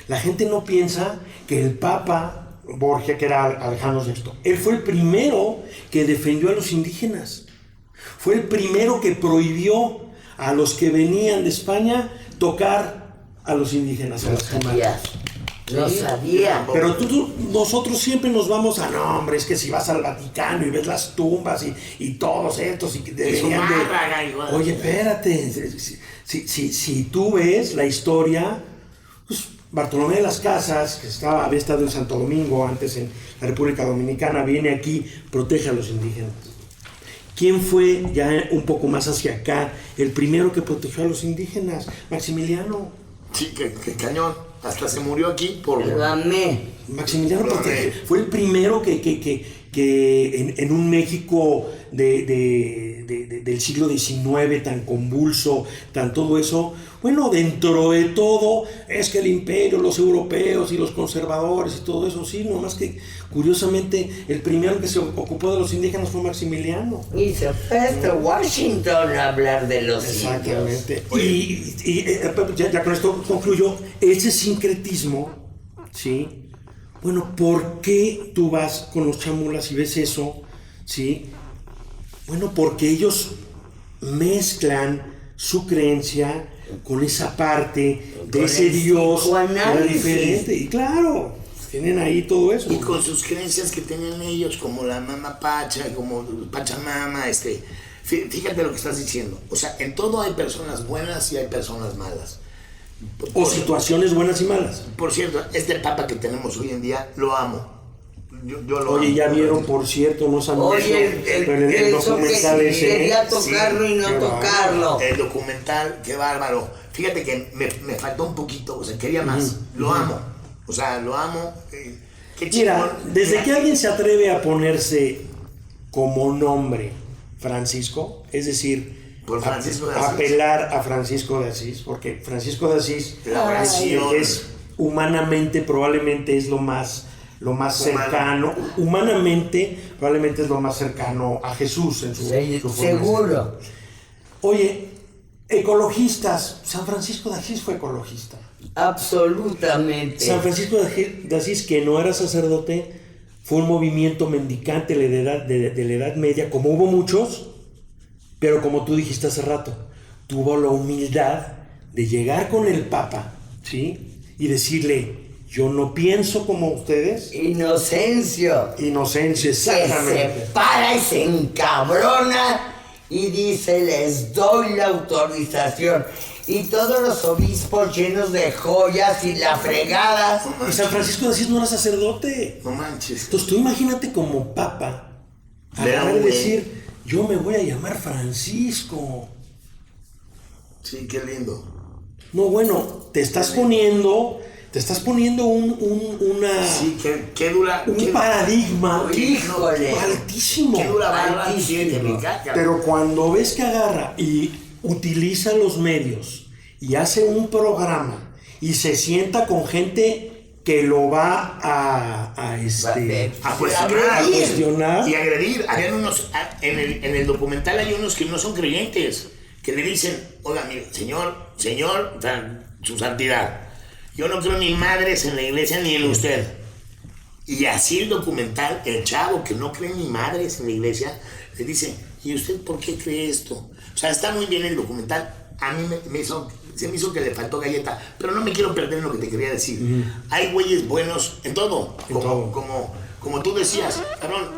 La gente no piensa que el Papa Borgia, que era Alejandro VI, él fue el primero que defendió a los indígenas. Fue el primero que prohibió a los que venían de España tocar a los indígenas. Lo sabía. Pero nosotros siempre nos vamos a, no, hombre, es que si vas al Vaticano y ves las tumbas y todos estos y que deberían de... Oye, espérate, si tú ves la historia, pues Bartolomé de las Casas, que había estado en Santo Domingo, antes en la República Dominicana, viene aquí, protege a los indígenas. ¿Quién fue ya un poco más hacia acá el primero que protegió a los indígenas? Maximiliano. Sí, que cañón. Hasta se murió aquí por... Maximiliano fue el primero que que en un México del siglo XIX tan convulso, tan todo eso, bueno, dentro de todo es que el imperio, los europeos y los conservadores y todo eso, sí, nomás que curiosamente el primero que se ocupó de los indígenas fue Maximiliano. Y se fue hasta Washington a hablar de los indios. Exactamente. Y ya con esto concluyo, ese sincretismo, ¿sí? Bueno, ¿por qué tú vas con los chamulas y ves eso? ¿Sí? Bueno, porque ellos mezclan su creencia con esa parte de con ese Dios que era psicoanálisis. diferente. Y claro, tienen ahí todo eso. Y con sus creencias que tienen ellos, como la Mama Pacha, como Pachamama, fíjate lo que estás diciendo. O sea, en todo hay personas buenas y hay personas malas. O situaciones buenas y malas. Por cierto, este papa que tenemos hoy en día, lo amo. Yo lo Oye, amo. ya vieron, por cierto, no sabían Oye, pero en el eso que documental sí, ese, quería tocarlo y no qué tocarlo. El documental, qué bárbaro. Fíjate que me faltó un poquito, o sea, quería más. Lo amo. O sea, lo amo. Qué chingón. Mira, desde Mira, que alguien se atreve a ponerse como nombre Francisco, es decir, Por Francisco de Asís. apelar a Francisco de Asís, porque Francisco de Asís La oración. es humanamente probablemente es lo más cercano, humanamente probablemente es lo más cercano a Jesús en su forma. Seguro. Oye, ecologistas, San Francisco de Asís fue ecologista. Absolutamente. San Francisco de Asís, que no era sacerdote, fue un movimiento mendicante de la Edad Media, como hubo muchos, pero como tú dijiste hace rato, tuvo la humildad de llegar con el Papa, ¿sí? Y decirle, yo no pienso como ustedes. Inocencio. Inocencia, Que exactamente. se para y se encabrona y dice, les doy la autorización. Y todos los obispos llenos de joyas y la fregada. Y San Francisco de Asís no era sacerdote. No manches. Entonces tú imagínate como Papa, Ver a agarrar y un güey. decir, yo me voy a llamar Francisco. Sí, qué lindo. No, bueno, te estás poniendo una Sí, qué dura. un qué- paradigma Híjole. altísimo. Qué dura barba Altísimo. tiene que picar, cabrón. Pero cuando ves que agarra y utiliza los medios y hace un programa y se sienta con gente que lo va a A cuestionar. y agredir. Habían unos, en el documental hay unos que no son creyentes, que le dicen, oiga, mire, señor, su santidad, yo no creo ni madres en la iglesia ni en usted. Y así el documental, el chavo que no cree ni madres en la iglesia, le dice, ¿y usted por qué cree esto? O sea, está muy bien el documental. A mí se me hizo que le faltó galleta, pero no me quiero perder en lo que te quería decir. Hay güeyes buenos en todo, como tú decías, cabrón,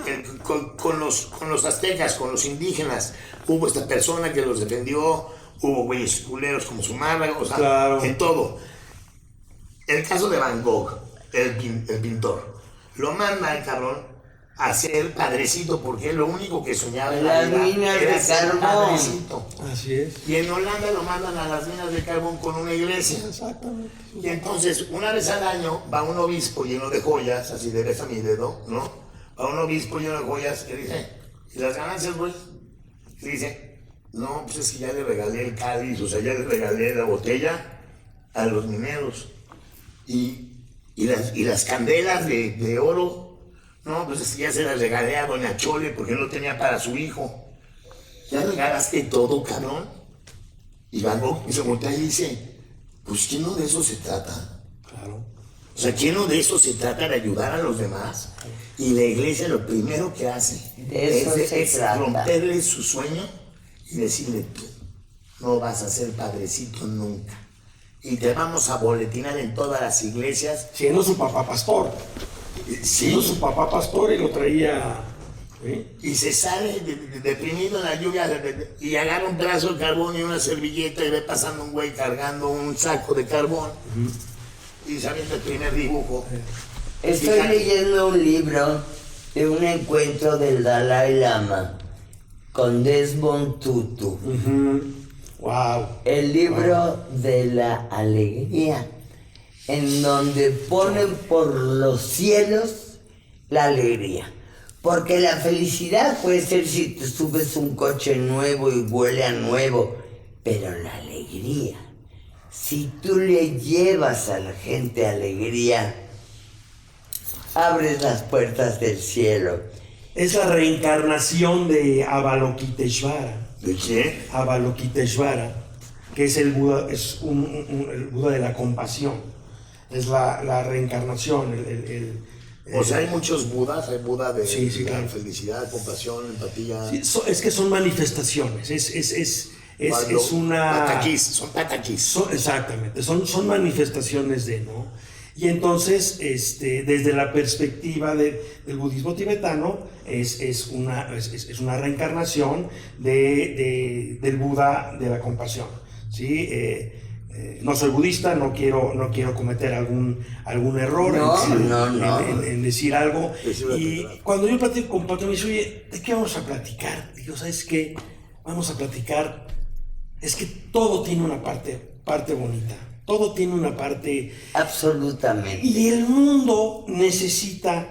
con los aztecas, con los indígenas, hubo esta persona que los defendió, hubo güeyes culeros como Zumárraga, o sea, Claro. en todo. El caso de Van Gogh, el pintor, lo manda el cabrón a ser padrecito porque lo único que soñaba en la Las vida minas era de ser carbón. padrecito. Así es. Y en Holanda lo mandan a las minas de carbón con una iglesia. Exactamente. Y entonces, una vez al año, va un obispo lleno de joyas, así de ves a mi dedo, ¿no? Va un obispo lleno de joyas y dice, ¿y las ganancias, güey? Y dice, no, pues es que ya le regalé el cáliz, o sea, ya le regalé la botella a los mineros. Y las candelas de oro, no, pues es que ya se las regalé a doña Chole porque no tenía para su hijo. ¿Ya regalaste todo, cabrón? Y Van Gogh se voltea y dice, pues ¿qué no de eso se trata? Claro. O sea, ¿qué no de eso se trata, de ayudar a los demás? Y la iglesia lo primero que hace De eso se es trata. romperle su sueño y decirle, tú no vas a ser padrecito nunca. Y te vamos a boletinar en todas las iglesias. Siendo su papá pastor. Siendo su papá pastor y lo traía. ¿Sí? Y se sale deprimido en la lluvia y agarra un pedazo de carbón y una servilleta y ve pasando un güey cargando un saco de carbón y se avienta el primer dibujo. Estoy Fíjate. leyendo un libro de un encuentro del Dalai Lama con Desmond Tutu. Wow. El libro de la alegría, en donde ponen por los cielos la alegría. Porque la felicidad puede ser si te subes un coche nuevo y huele a nuevo, pero la alegría, si tú le llevas a la gente alegría, abres las puertas del cielo. Es la reencarnación de Avalokiteshvara. ¿De qué? Avalokiteshvara, que es el Buda, es el Buda de la compasión. Es la reencarnación, O sea, hay muchos budas, hay Buda de Sí, la claro. felicidad, compasión, empatía. Sí, es que son manifestaciones, es una... Pataquís, son pataquís. Exactamente, son manifestaciones de, ¿no? Y entonces, desde la perspectiva del budismo tibetano, es una reencarnación del Buda de la compasión, ¿sí? No soy budista, no quiero cometer algún error en decir algo. Y cuando yo platico con Pato, me dice, oye, ¿de qué vamos a platicar? Digo, ¿sabes qué? Vamos a platicar. Es que todo tiene una parte bonita. Todo tiene una parte... Absolutamente. Y el mundo necesita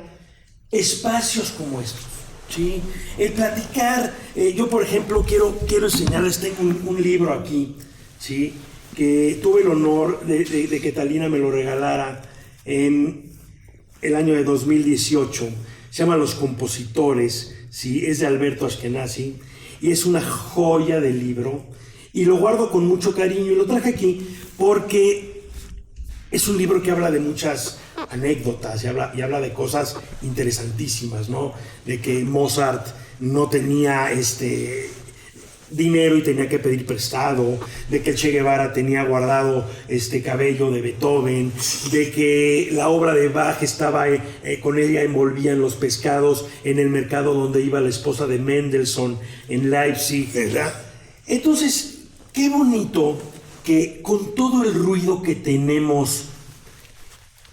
espacios como estos, ¿sí? El platicar. Yo, por ejemplo, quiero enseñarles, tengo un libro aquí, ¿sí? Que tuve el honor de que Talina me lo regalara en el año de 2018. Se llama Los Compositores, ¿sí? Es de Alberto Ashkenazi y es una joya de libro y lo guardo con mucho cariño y lo traje aquí porque es un libro que habla de muchas anécdotas y habla de cosas interesantísimas, ¿no? De que Mozart no tenía dinero y tenía que pedir prestado, de que el Che Guevara tenía guardado cabello de Beethoven, de que la obra de Bach estaba con ella envolvían los pescados en el mercado donde iba la esposa de Mendelssohn en Leipzig, ¿verdad? Entonces, qué bonito que con todo el ruido que tenemos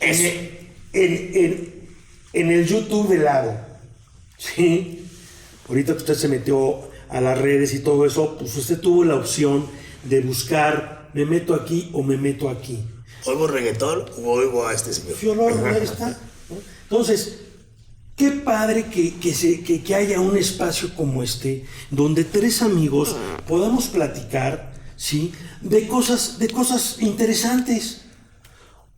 en el YouTube de lado, ¿sí? Ahorita que usted se metió a las redes y todo eso, pues usted tuvo la opción de buscar, me meto aquí o me meto aquí. ¿Oigo reggaetón o oigo a este señor? Ahí está, ¿no? Entonces, qué padre que haya un espacio como este, donde tres amigos podamos platicar, ¿sí? de cosas interesantes.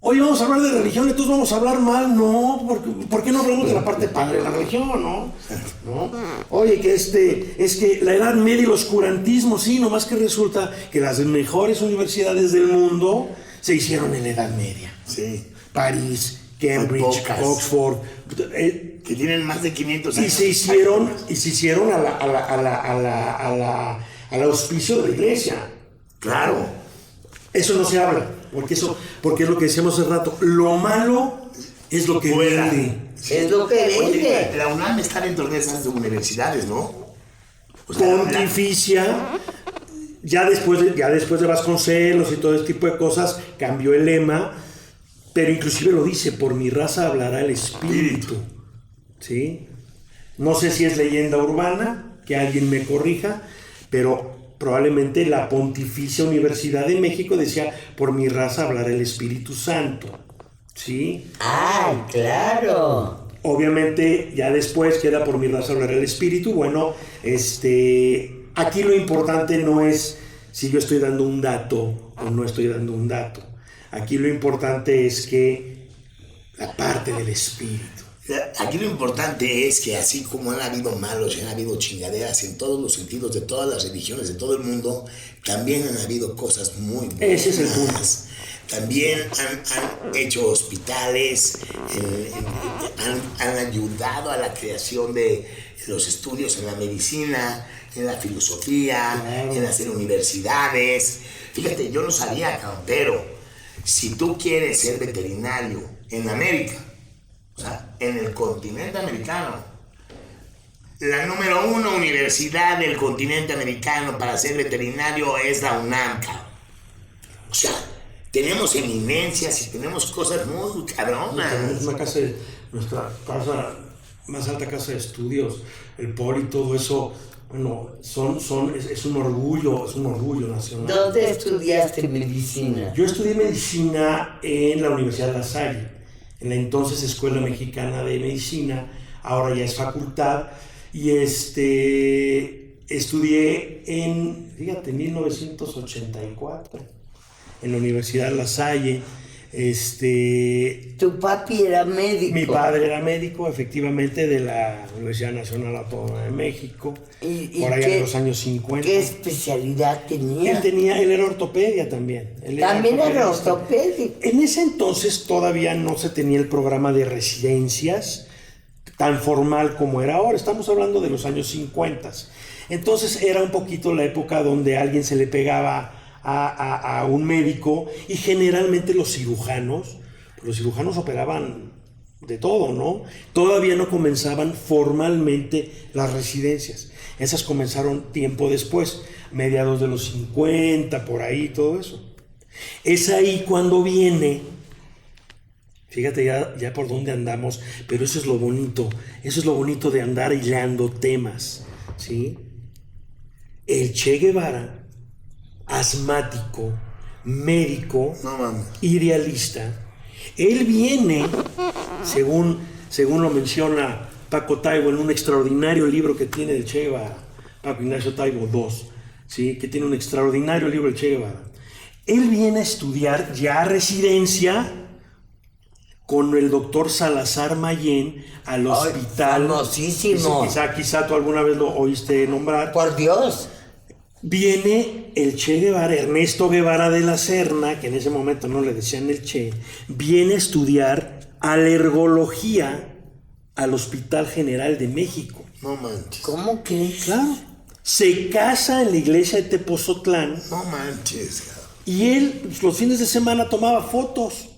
Hoy vamos a hablar de religión, entonces vamos a hablar mal, no, ¿por qué no hablamos de la parte padre de la religión, no? Oye, que es que la Edad Media y el oscurantismo, sí, nomás que resulta que las mejores universidades del mundo se hicieron en la Edad Media. Sí. París, Cambridge, Oxford, que tienen más de 500 años. y se hicieron al auspicio de la iglesia. Claro. Eso no se habla, porque es lo que decíamos hace rato. Lo malo es lo que vende. Es lo que Oye, vende. la UNAM está dentro de esas universidades, ¿no? O sea, Pontificia, ya después de Vasconcelos y todo este tipo de cosas, cambió el lema, pero inclusive lo dice, por mi raza hablará el espíritu. ¿Sí? No sé si es leyenda urbana, que alguien me corrija, pero probablemente la Pontificia Universidad de México decía, por mi raza hablará el Espíritu Santo, ¿sí? ¡Ah, claro! Obviamente, ya después queda por mi raza hablará el Espíritu. Bueno, aquí lo importante no es si yo estoy dando un dato o no estoy dando un dato. Aquí lo importante es que la parte del Espíritu. Aquí lo importante es que así como han habido malos y han habido chingaderas en todos los sentidos de todas las religiones de todo el mundo, también han habido cosas muy buenas. Ese es el punto. También han hecho hospitales, han ayudado a la creación de los estudios en la medicina, en la filosofía, en las universidades. Fíjate, yo no sabía, pero si tú quieres ser veterinario en América, o sea, en el continente americano, la número 1 universidad del continente americano para ser veterinario es la UNAM, cabrón. O sea, tenemos eminencias y tenemos cosas muy cabronas. Es nuestra casa, más alta casa de estudios, el POR y todo eso, bueno, es un orgullo nacional. ¿Dónde estudiaste medicina? Yo estudié medicina en la Universidad La Salle, en la entonces Escuela Mexicana de Medicina, ahora ya es facultad, y estudié en, fíjate, 1984, en la Universidad La Salle. Tu papi era médico. Mi padre era médico, efectivamente, de la Universidad Nacional Autónoma de México, por allá en los años 50. ¿Qué especialidad tenía? Él era ortopedia también. También era ortopedia. En ese entonces todavía no se tenía el programa de residencias tan formal como era ahora. Estamos hablando de los años 50. Entonces era un poquito la época donde a alguien se le pegaba a un médico, y generalmente los cirujanos operaban de todo, ¿no? Todavía no comenzaban formalmente las residencias. Esas comenzaron tiempo después, mediados de los 50, por ahí, todo eso. Es ahí cuando viene, fíjate ya por dónde andamos, pero eso es lo bonito de andar hilando temas, ¿sí? El Che Guevara, asmático, médico, idealista, él viene, según lo menciona Paco Taibo en un extraordinario libro que tiene del Che Guevara, Paco Ignacio Taibo II, ¿sí? Que tiene un extraordinario libro del Che Guevara. Él viene a estudiar ya residencia con el doctor Salazar Mayén al hospital. Famosísimo. Quizá tú alguna vez lo oíste nombrar. Por Dios. Viene el Che Guevara, Ernesto Guevara de la Serna, que en ese momento no le decían el Che, viene a estudiar alergología al Hospital General de México. No manches. ¿Cómo que? Claro. Se casa en la iglesia de Tepozotlán. No manches. Y él los fines de semana tomaba fotos.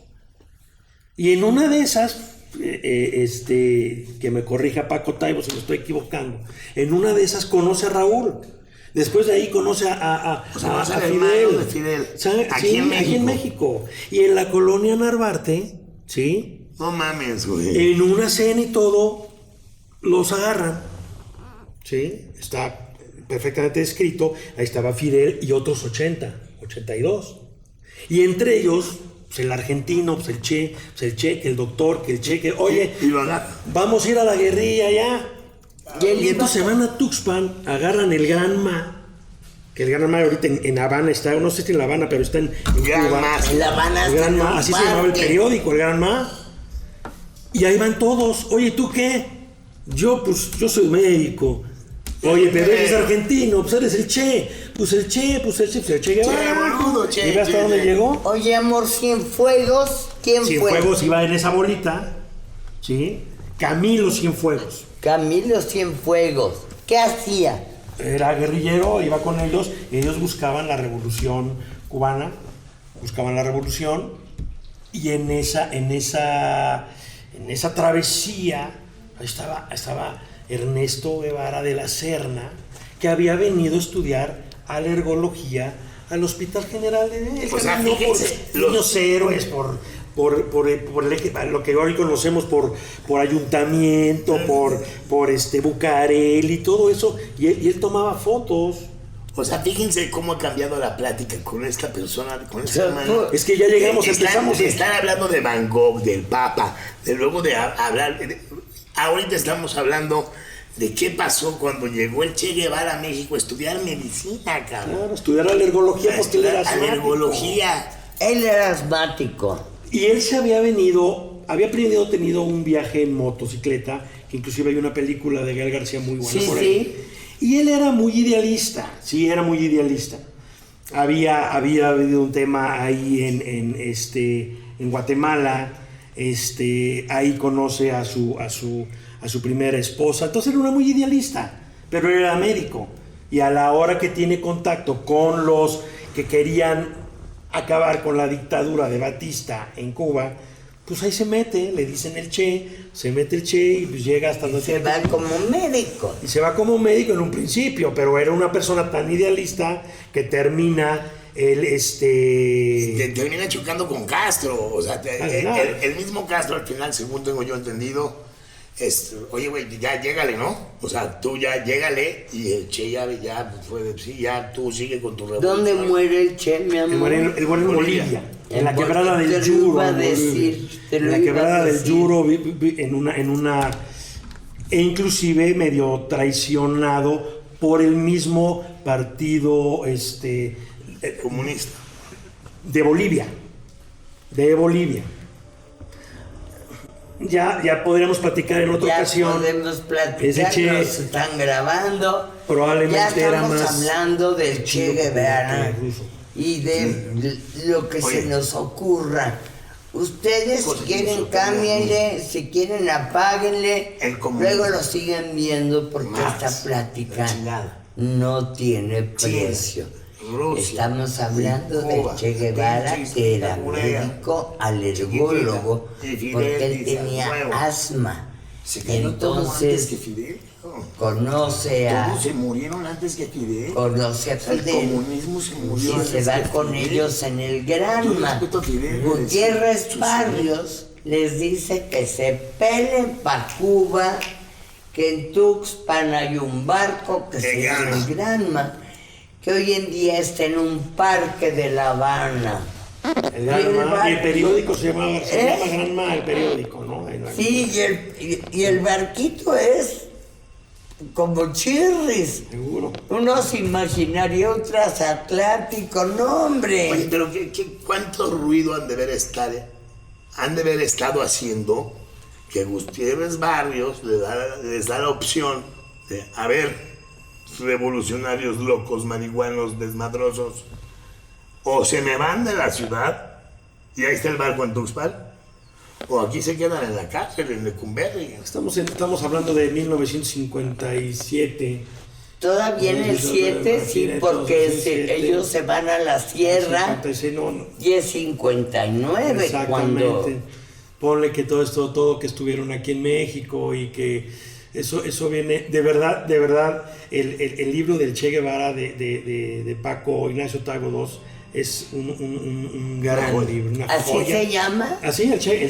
Y en una de esas, que me corrija Paco Taibo si me estoy equivocando, en una de esas conoce a Raúl. Después de ahí conoce a Fidel. Aquí en México. Y en la colonia Narvarte, ¿sí? No mames, güey. En una cena y todo, los agarran. ¿Sí? Está perfectamente descrito. Ahí estaba Fidel y otros 82. Y entre ellos, pues el argentino, pues el Che, que el doctor, que el Che, que, oye, vamos a ir a la guerrilla ya. Y entonces se van a Tuxpan, agarran el Gran Ma, que el Gran Ma ahorita en Habana está, no sé si en La Habana, pero está en Cuba. En La Habana, el Gran Ma, así se llamaba el periódico, el Gran Ma. Y ahí van todos. Oye, ¿tú qué? Yo soy médico. Oye, pero eres argentino, pues eres el Che. Pues el Che Guevara. ¿Y ves hasta dónde llegó? Oye, amor, Cienfuegos, ¿quién fue? Cienfuegos iba en esa bolita, ¿sí? Camilo Cienfuegos. Camilo Cienfuegos. ¿Qué hacía? Era guerrillero, iba con ellos, y ellos buscaban la revolución cubana, y en esa travesía ahí estaba Ernesto Guevara de la Serna, que había venido a estudiar alergología al Hospital General de México. O sea, fíjense, los héroes por lo que hoy conocemos por ayuntamiento, por Bucareli y todo eso, y él tomaba fotos. O sea, fíjense cómo ha cambiado la plática con esta persona, con este hermano. Es que ya llegamos, empezamos. Están hablando de Van Gogh, del Papa, luego de hablar. Ahorita estamos hablando de qué pasó cuando llegó el Che Guevara a México a estudiar medicina, cabrón. Claro, estudiar alergología porque él era asmático. Alergología. Él era asmático. Y él había tenido un viaje en motocicleta, que inclusive hay una película de Gael García muy buena por ahí. Y él era muy idealista, Había habido un tema ahí en Guatemala, ahí conoce a su primera esposa, entonces era una muy idealista, pero él era médico. Y a la hora que tiene contacto con los que querían acabar con la dictadura de Batista en Cuba, pues ahí se mete, le dicen el Che, se mete el Che y pues llega hasta donde se va como médico. Y se va como médico en un principio, pero era una persona tan idealista que termina termina chocando con Castro, o sea, el mismo Castro al final, según tengo yo entendido, oye, güey, ya llégale, ¿no? O sea, tú ya llégale, y el Che ya fue, sí, ya tú sigue con tu revolución. ¿Dónde muere el Che, mi amor? Él muere en Bolivia, en la quebrada del Yuro. En la quebrada del Yuro, en una e inclusive medio traicionado por el mismo partido comunista de Bolivia. Ya podríamos platicar en otra ocasión. Ya podemos platicar, Ese Che nos están grabando. probablemente ya era estamos más hablando del Che Guevara ruso. y de lo que Oye. se nos ocurra. Ustedes, Pues, si quieren, eso, cámbienle, si quieren, apáguenle. El comunismo. Luego lo siguen viendo porque Más, esta plática la chingada. no tiene precio. Rusia, Estamos hablando Cuba, de Che Guevara, pinches que era Corea, médico alergólogo, y Fidel porque él dice, tenía "Huevo". asma. Se cayó todo antes Entonces que Fidel. conoce Todos se a murieron antes que Fidel. Fidel El comunismo se murió y antes se va que con Fidel. ellos en el Yo Granma. respeto a Fidel, Gutiérrez sí. Barrios les dice que se peleen para Cuba, que en Tuxpan hay un barco que se llama el Granma, que hoy en día está en un parque de La Habana. El Granma, y el periódico se llama ¿Eh? Granma, el periódico, ¿no? Sí, y el barquito es como chirris. Seguro. Uno se imaginaría un transatlántico, no hombre. Oye, pero ¿cuánto ruido han de haber estado haciendo que Gutiérrez Barrios les da la opción de, a ver, revolucionarios locos, marihuanos, desmadrosos, o se me van de la ciudad y ahí está el barco en Tuxpan, o aquí se quedan en la cárcel, en Lecumberri. Estamos hablando de 1957. Todavía en el 7, sí, porque ellos se van a la sierra 56, no. y es 59 Exactamente. cuando... Ponle que todo que estuvieron aquí en México y que eso viene, de verdad, el libro del Che Guevara de Paco Ignacio Taibo II es un gran libro, una ¿Así joya. se llama? Así, el Che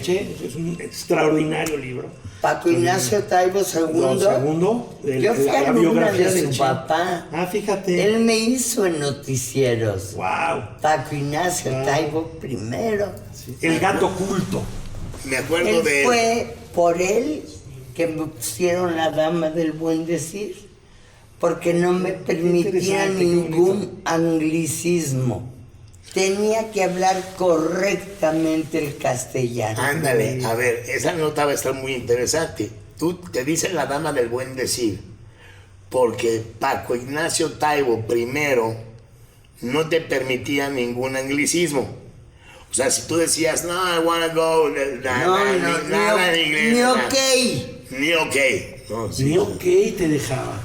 es un extraordinario libro. Paco Ignacio Taibo II. Segundo, Yo fui la alumna biografía de del su Che. papá. Ah, fíjate. Él me hizo en noticieros. Wow. Paco Ignacio Taibo primero. El gato culto. Me acuerdo Él de fue por él que me pusieron la dama del buen decir, porque no me permitía interesante, qué ningún anglicismo. Tenía que hablar correctamente el castellano. Ándale, a ver, esa nota va a estar muy interesante. Tú te dices la dama del buen decir, porque Paco Ignacio Taibo primero no te permitía ningún anglicismo. O sea, si tú decías, no, I wanna go, nada en inglés. Ni nada. ok. Ni ok. No, sí. Ni ok te dejaba.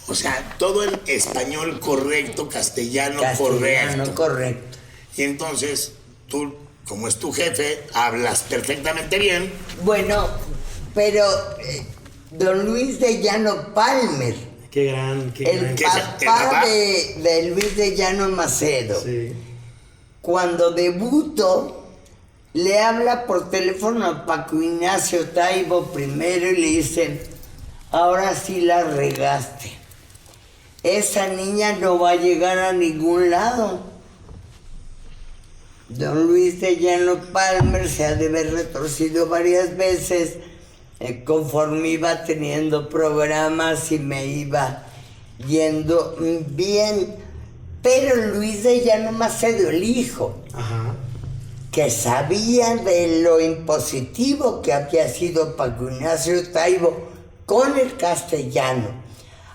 O sea, todo el español correcto, castellano Castellano correcto. correcto. Y entonces, tú, como es tu jefe, hablas perfectamente bien. Bueno, pero don Luis de Llano Palmer, Qué gran. el ¿Qué es el papá papá? de Luis de Llano Macedo, Sí. cuando debuto, le habla por teléfono a Paco Ignacio Taibo primero y le dice, ahora sí la regaste. Esa niña no va a llegar a ningún lado. Don Luis de Llano Palmer se ha de haber retorcido varias veces conforme iba teniendo programas y me iba yendo bien. Pero Luis de Llano Macedo, el hijo, Ajá. que sabía de lo impositivo que había sido Paco Ignacio Taibo con el castellano,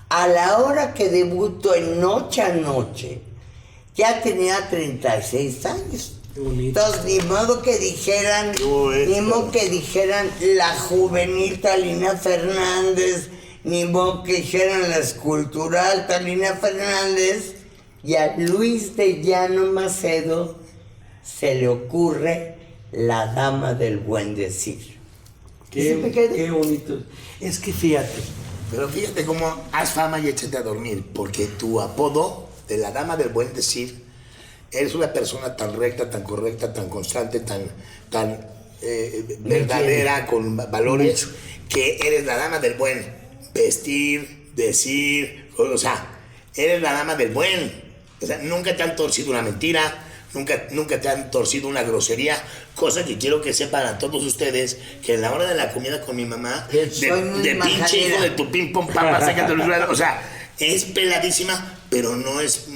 a la hora que debutó en Noche a Noche, ya tenía 36 años. Qué bonito. Entonces, ni modo que dijeran, la juvenil Talina Fernández, ni modo que dijeran la escultural Talina Fernández, y a Luis de Llano Macedo se le ocurre la dama del buen decir. Qué bonito. Es que fíjate. Pero fíjate cómo haz fama y échate a dormir, porque tu apodo de la dama del buen decir, eres una persona tan recta, tan correcta, tan constante, tan verdadera, con valores, que eres la dama del buen vestir, decir, o sea, eres la dama del buen. O sea, nunca te han torcido una mentira, nunca te han torcido una grosería, cosa que quiero que sepan a todos ustedes, que en la hora de la comida con mi mamá, de pinche hijo de tu ping pong papá, sácate los lados, o sea, es peladísima, pero no es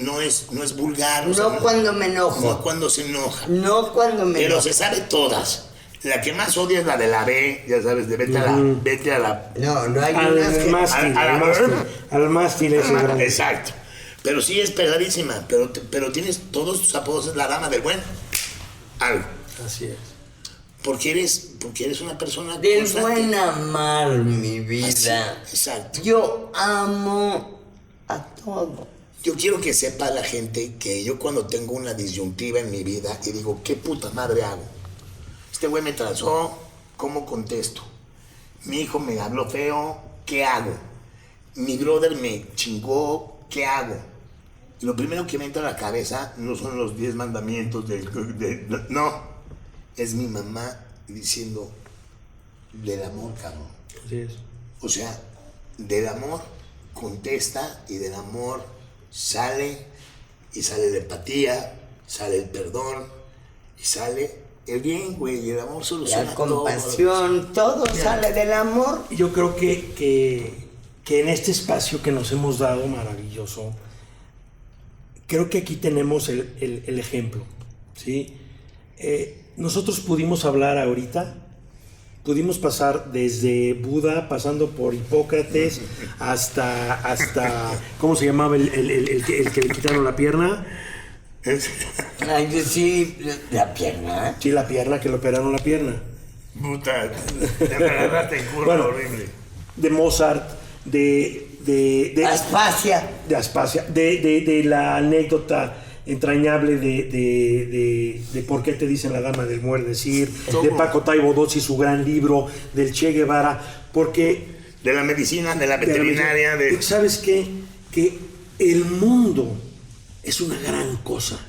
vulgar. No, sea, cuando me enojo. No cuando se enoja. No cuando me pero enojo. se sabe todas. La que más odia es la de la B, ya sabes, de vete a la... No hay unas que... Al mástil ese grande. Exacto. Pero sí es pegadísima, pero tienes todos tus apodos, es la dama del buen algo. Así es. Porque eres una persona Del constante. buen amar, mi vida. Así, exacto. Yo amo a todo. Yo quiero que sepa la gente que yo cuando tengo una disyuntiva en mi vida y digo, ¿qué puta madre hago? Este güey me trazó, ¿cómo contesto? Mi hijo me habló feo, ¿qué hago? Mi brother me chingó, ¿qué hago? Y lo primero que me entra a la cabeza no son los 10 mandamientos no, es mi mamá diciendo del amor, cabrón. Así es. O sea, del amor contesta y del amor sale la empatía, sale el perdón y sale el bien, güey, y el amor soluciona La compasión, todo sale del amor. Yo creo que en este espacio que nos hemos dado maravilloso, creo que aquí tenemos el ejemplo, ¿sí? Nosotros pudimos hablar ahorita, pudimos pasar desde Buda, pasando por Hipócrates, hasta ¿cómo se llamaba el que le quitaron la pierna? Ay, sí, la pierna. Sí, la pierna, que le operaron la pierna. Puta, te agarraste en curva, Bueno, horrible. De Mozart, de Aspasia. de Aspasia, de la anécdota entrañable de por qué te dicen la dama del muerde decir, de Paco Taibo Dozzi, su gran libro, del Che Guevara, porque De la medicina, de la veterinaria, porque ¿sabes qué? Que el mundo es una gran cosa.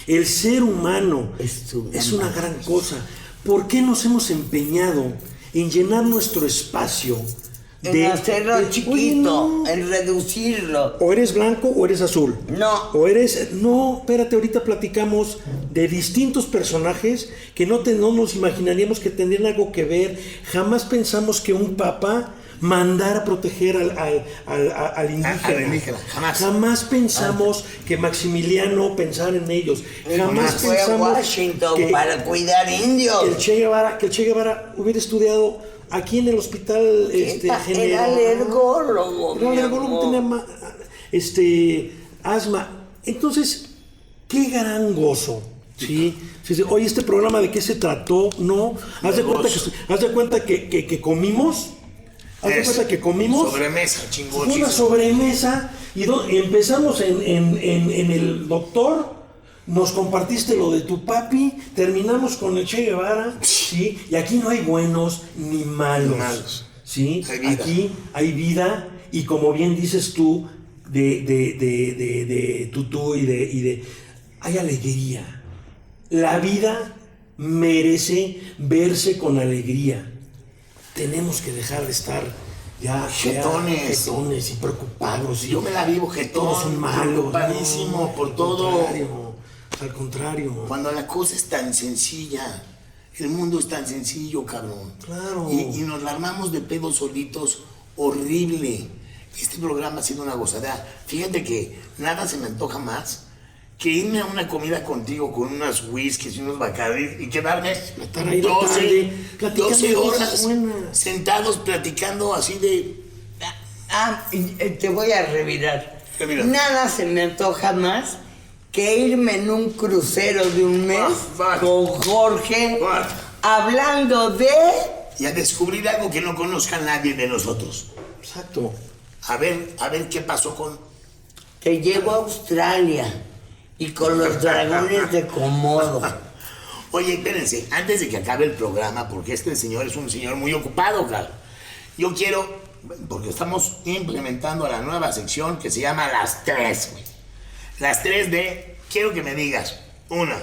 El ser humano es una gran cosa. ¿Por qué nos hemos empeñado en llenar nuestro espacio? En hacerlo chiquito, en reducirlo. O eres blanco o eres azul. No. No, espérate, ahorita platicamos de distintos personajes que no nos imaginaríamos que tendrían algo que ver. Jamás pensamos que un papa mandara a proteger al indígena. Jamás pensamos que Maximiliano pensara en ellos. Jamás Fue a pensamos Washington que para cuidar indios. que el Che Guevara hubiera estudiado aquí en el hospital Era general. alergólogo. Era alergólogo, tenía asma. Entonces, qué gran gozo. ¿Sí? Oye, ¿este programa de qué se trató? No. Haz de cuenta que comimos. Haz de cuenta que comimos. Sobremesa, chingón. Fue una sobremesa y empezamos en el doctor. Nos compartiste lo de tu papi, terminamos con el Che Guevara, ¿sí? Y aquí no hay buenos ni malos, ¿sí? Aquí hay vida y como bien dices tú, de tutú y hay alegría. La vida merece verse con alegría. Tenemos que dejar de estar ya jetones y preocupados. Yo me la vivo jetón, todos son malos, preocupadísimo por todo. Al contrario. Cuando la cosa es tan sencilla, el mundo es tan sencillo, cabrón. Claro. Y nos la armamos de pedos solitos, horrible. Este programa ha sido una gozadera. Fíjate que nada se me antoja más que irme a una comida contigo con unas whiskies y unos bacardís y quedarme estar ahí 12 horas sentados platicando así de... Te voy a revirar. Nada se me antoja más que irme en un crucero de un mes con Jorge hablando de... Y a descubrir algo que no conozca nadie de nosotros. Exacto. A ver qué pasó con... Te llevo a Australia y con los dragones de Komodo. Oye, espérense, antes de que acabe el programa, porque este señor es un señor muy ocupado, claro. Yo quiero, porque estamos implementando la nueva sección que se llama Las Tres, güey. Las tres quiero que me digas, una,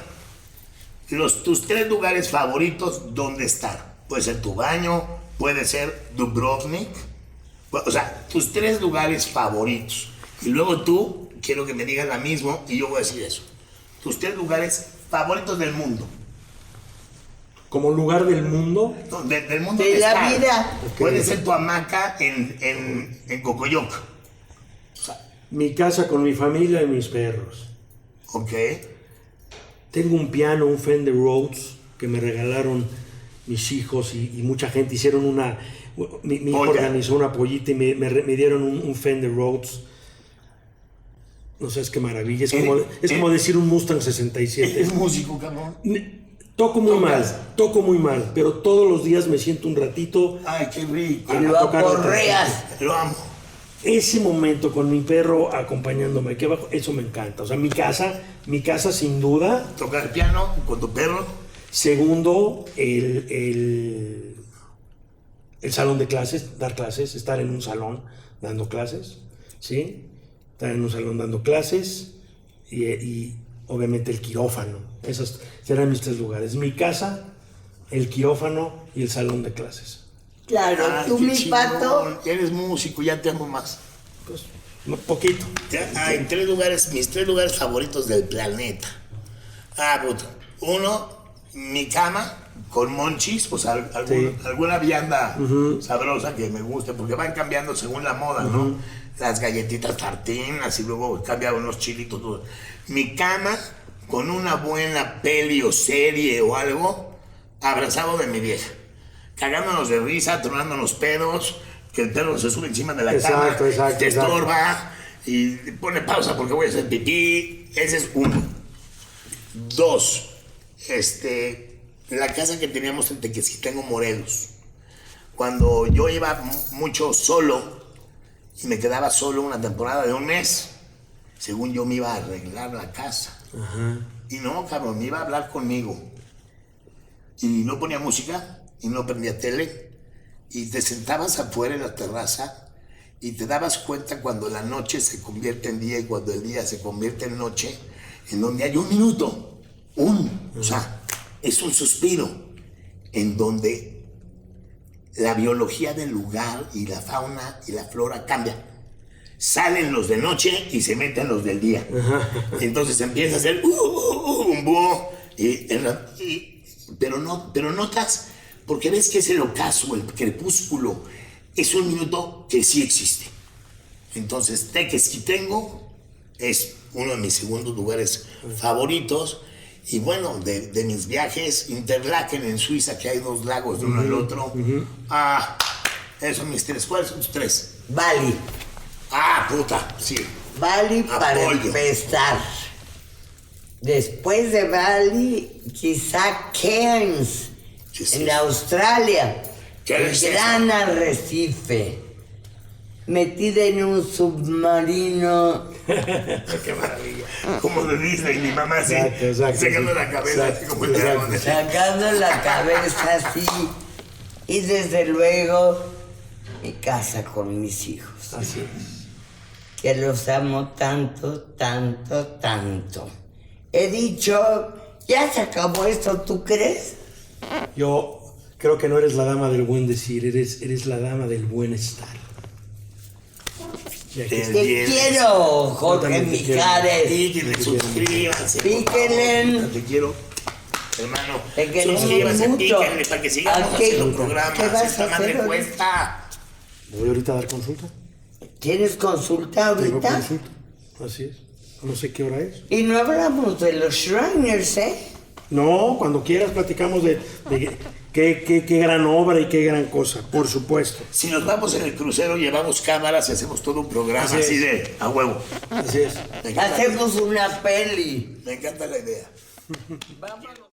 tus 3 lugares favoritos, ¿dónde estar? Puede ser tu baño, puede ser Dubrovnik, o sea, tus 3 lugares favoritos. Y luego tú, quiero que me digas la misma y yo voy a decir eso. Tus 3 lugares favoritos del mundo. Como lugar del mundo, No, del mundo De la estar. vida. Puede ser tu hamaca en Cocoyoc. mi casa con mi familia y mis perros. Ok. Tengo un piano, un Fender Rhodes, que me regalaron mis hijos y mucha gente. Hicieron mi hijo Polla. organizó una pollita y me dieron un Fender Rhodes. No sabes qué maravilla. Es como decir un Mustang 67. Es músico, cabrón. Toco muy Tocas. mal, pero todos los días me siento un ratito. Ay, qué rico. Y lo tocar la aporreas. Lo amo. Ese momento con mi perro acompañándome aquí abajo, eso me encanta. O sea, mi casa sin duda. Tocar el piano con tu perro. Segundo, el salón de clases, dar clases, estar en un salón dando clases, ¿sí? Estar en un salón dando clases y obviamente el quirófano. Esos serán mis 3 lugares. Mi casa, el quirófano y el salón de clases. Claro, Ay, tú, qué mi chingón. pato. Eres músico, ya te amo más. Pues, poquito. Hay 3 lugares, mis 3 lugares favoritos del planeta. Puta. 1, mi cama con monchis, pues alguna vianda sabrosa que me guste, porque van cambiando según la moda, ¿no? Las galletitas tartinas y luego cambian unos chilitos. Todo. Mi cama con una buena peli o serie o algo, abrazado de mi vieja. Cagándonos de risa, tronándonos pedos, que el perro se sube encima de la cama, te estorba y pone pausa porque voy a hacer pipí. Ese es 1. 2, la casa que teníamos en Tequesquitengo, Morelos. Cuando yo iba mucho solo y me quedaba solo una temporada de 1 mes, según yo me iba a arreglar la casa. Ajá. Y no, cabrón, me iba a hablar conmigo. Y no ponía música y no prendía tele. Y te sentabas afuera en la terraza y te dabas cuenta cuando la noche se convierte en día y cuando el día se convierte en noche, en donde hay un minuto, o sea, es un suspiro, en donde la biología del lugar y la fauna y la flora cambia. Salen los de noche y se meten los del día. Entonces empieza a hacer un búho, pero notas, porque ves que es el ocaso, el crepúsculo, es un minuto que sí existe. Entonces Tequesquitengo es uno de mis segundos lugares favoritos. Y bueno, de mis viajes, Interlaken en Suiza, que hay 2 lagos de uno al otro. Esos son mis 3. ¿Cuáles son tus 3? Bali. Puta, sí. Bali para Apoyo. empezar. Después de Bali, quizá Cairns, ¿Qué es en eso? Australia. ¿Qué El es eso? gran arrecife. Metida en un submarino. Qué maravilla. Como de Disney, mi mamá así, Exacto, sacando sí. la cabeza, así como el Exacto. dragón. Sacando la cabeza así. Y desde luego, mi casa con mis hijos. Así es. Que los amo tanto, tanto, tanto. He dicho, ya se acabó esto, ¿tú crees? Yo creo que no eres la dama del buen decir, eres la dama del buen estar. Y aquí está. Te quiero, Jorge también te quiero. Mijares. Píquenle, suscríbanse. por Píquenle. favor. Te quiero, hermano. Te queremos Suscríbanse, mucho. píquenle para que sigamos ¿A qué? haciendo programas. ¿Qué vas a Esta hacer madre ahorita? cuesta. Voy ahorita a dar consulta. ¿Tienes consulta Tengo ahorita? consulta. Así es. No sé qué hora es. Y no hablamos de los Shriners, ¿eh? No, cuando quieras platicamos de qué gran obra y qué gran cosa, por supuesto. Si nos vamos en el crucero, llevamos cámaras y hacemos todo un programa Así así es. de a huevo. Así es. Me encanta, Hacemos una peli. me encanta la idea. Vámonos.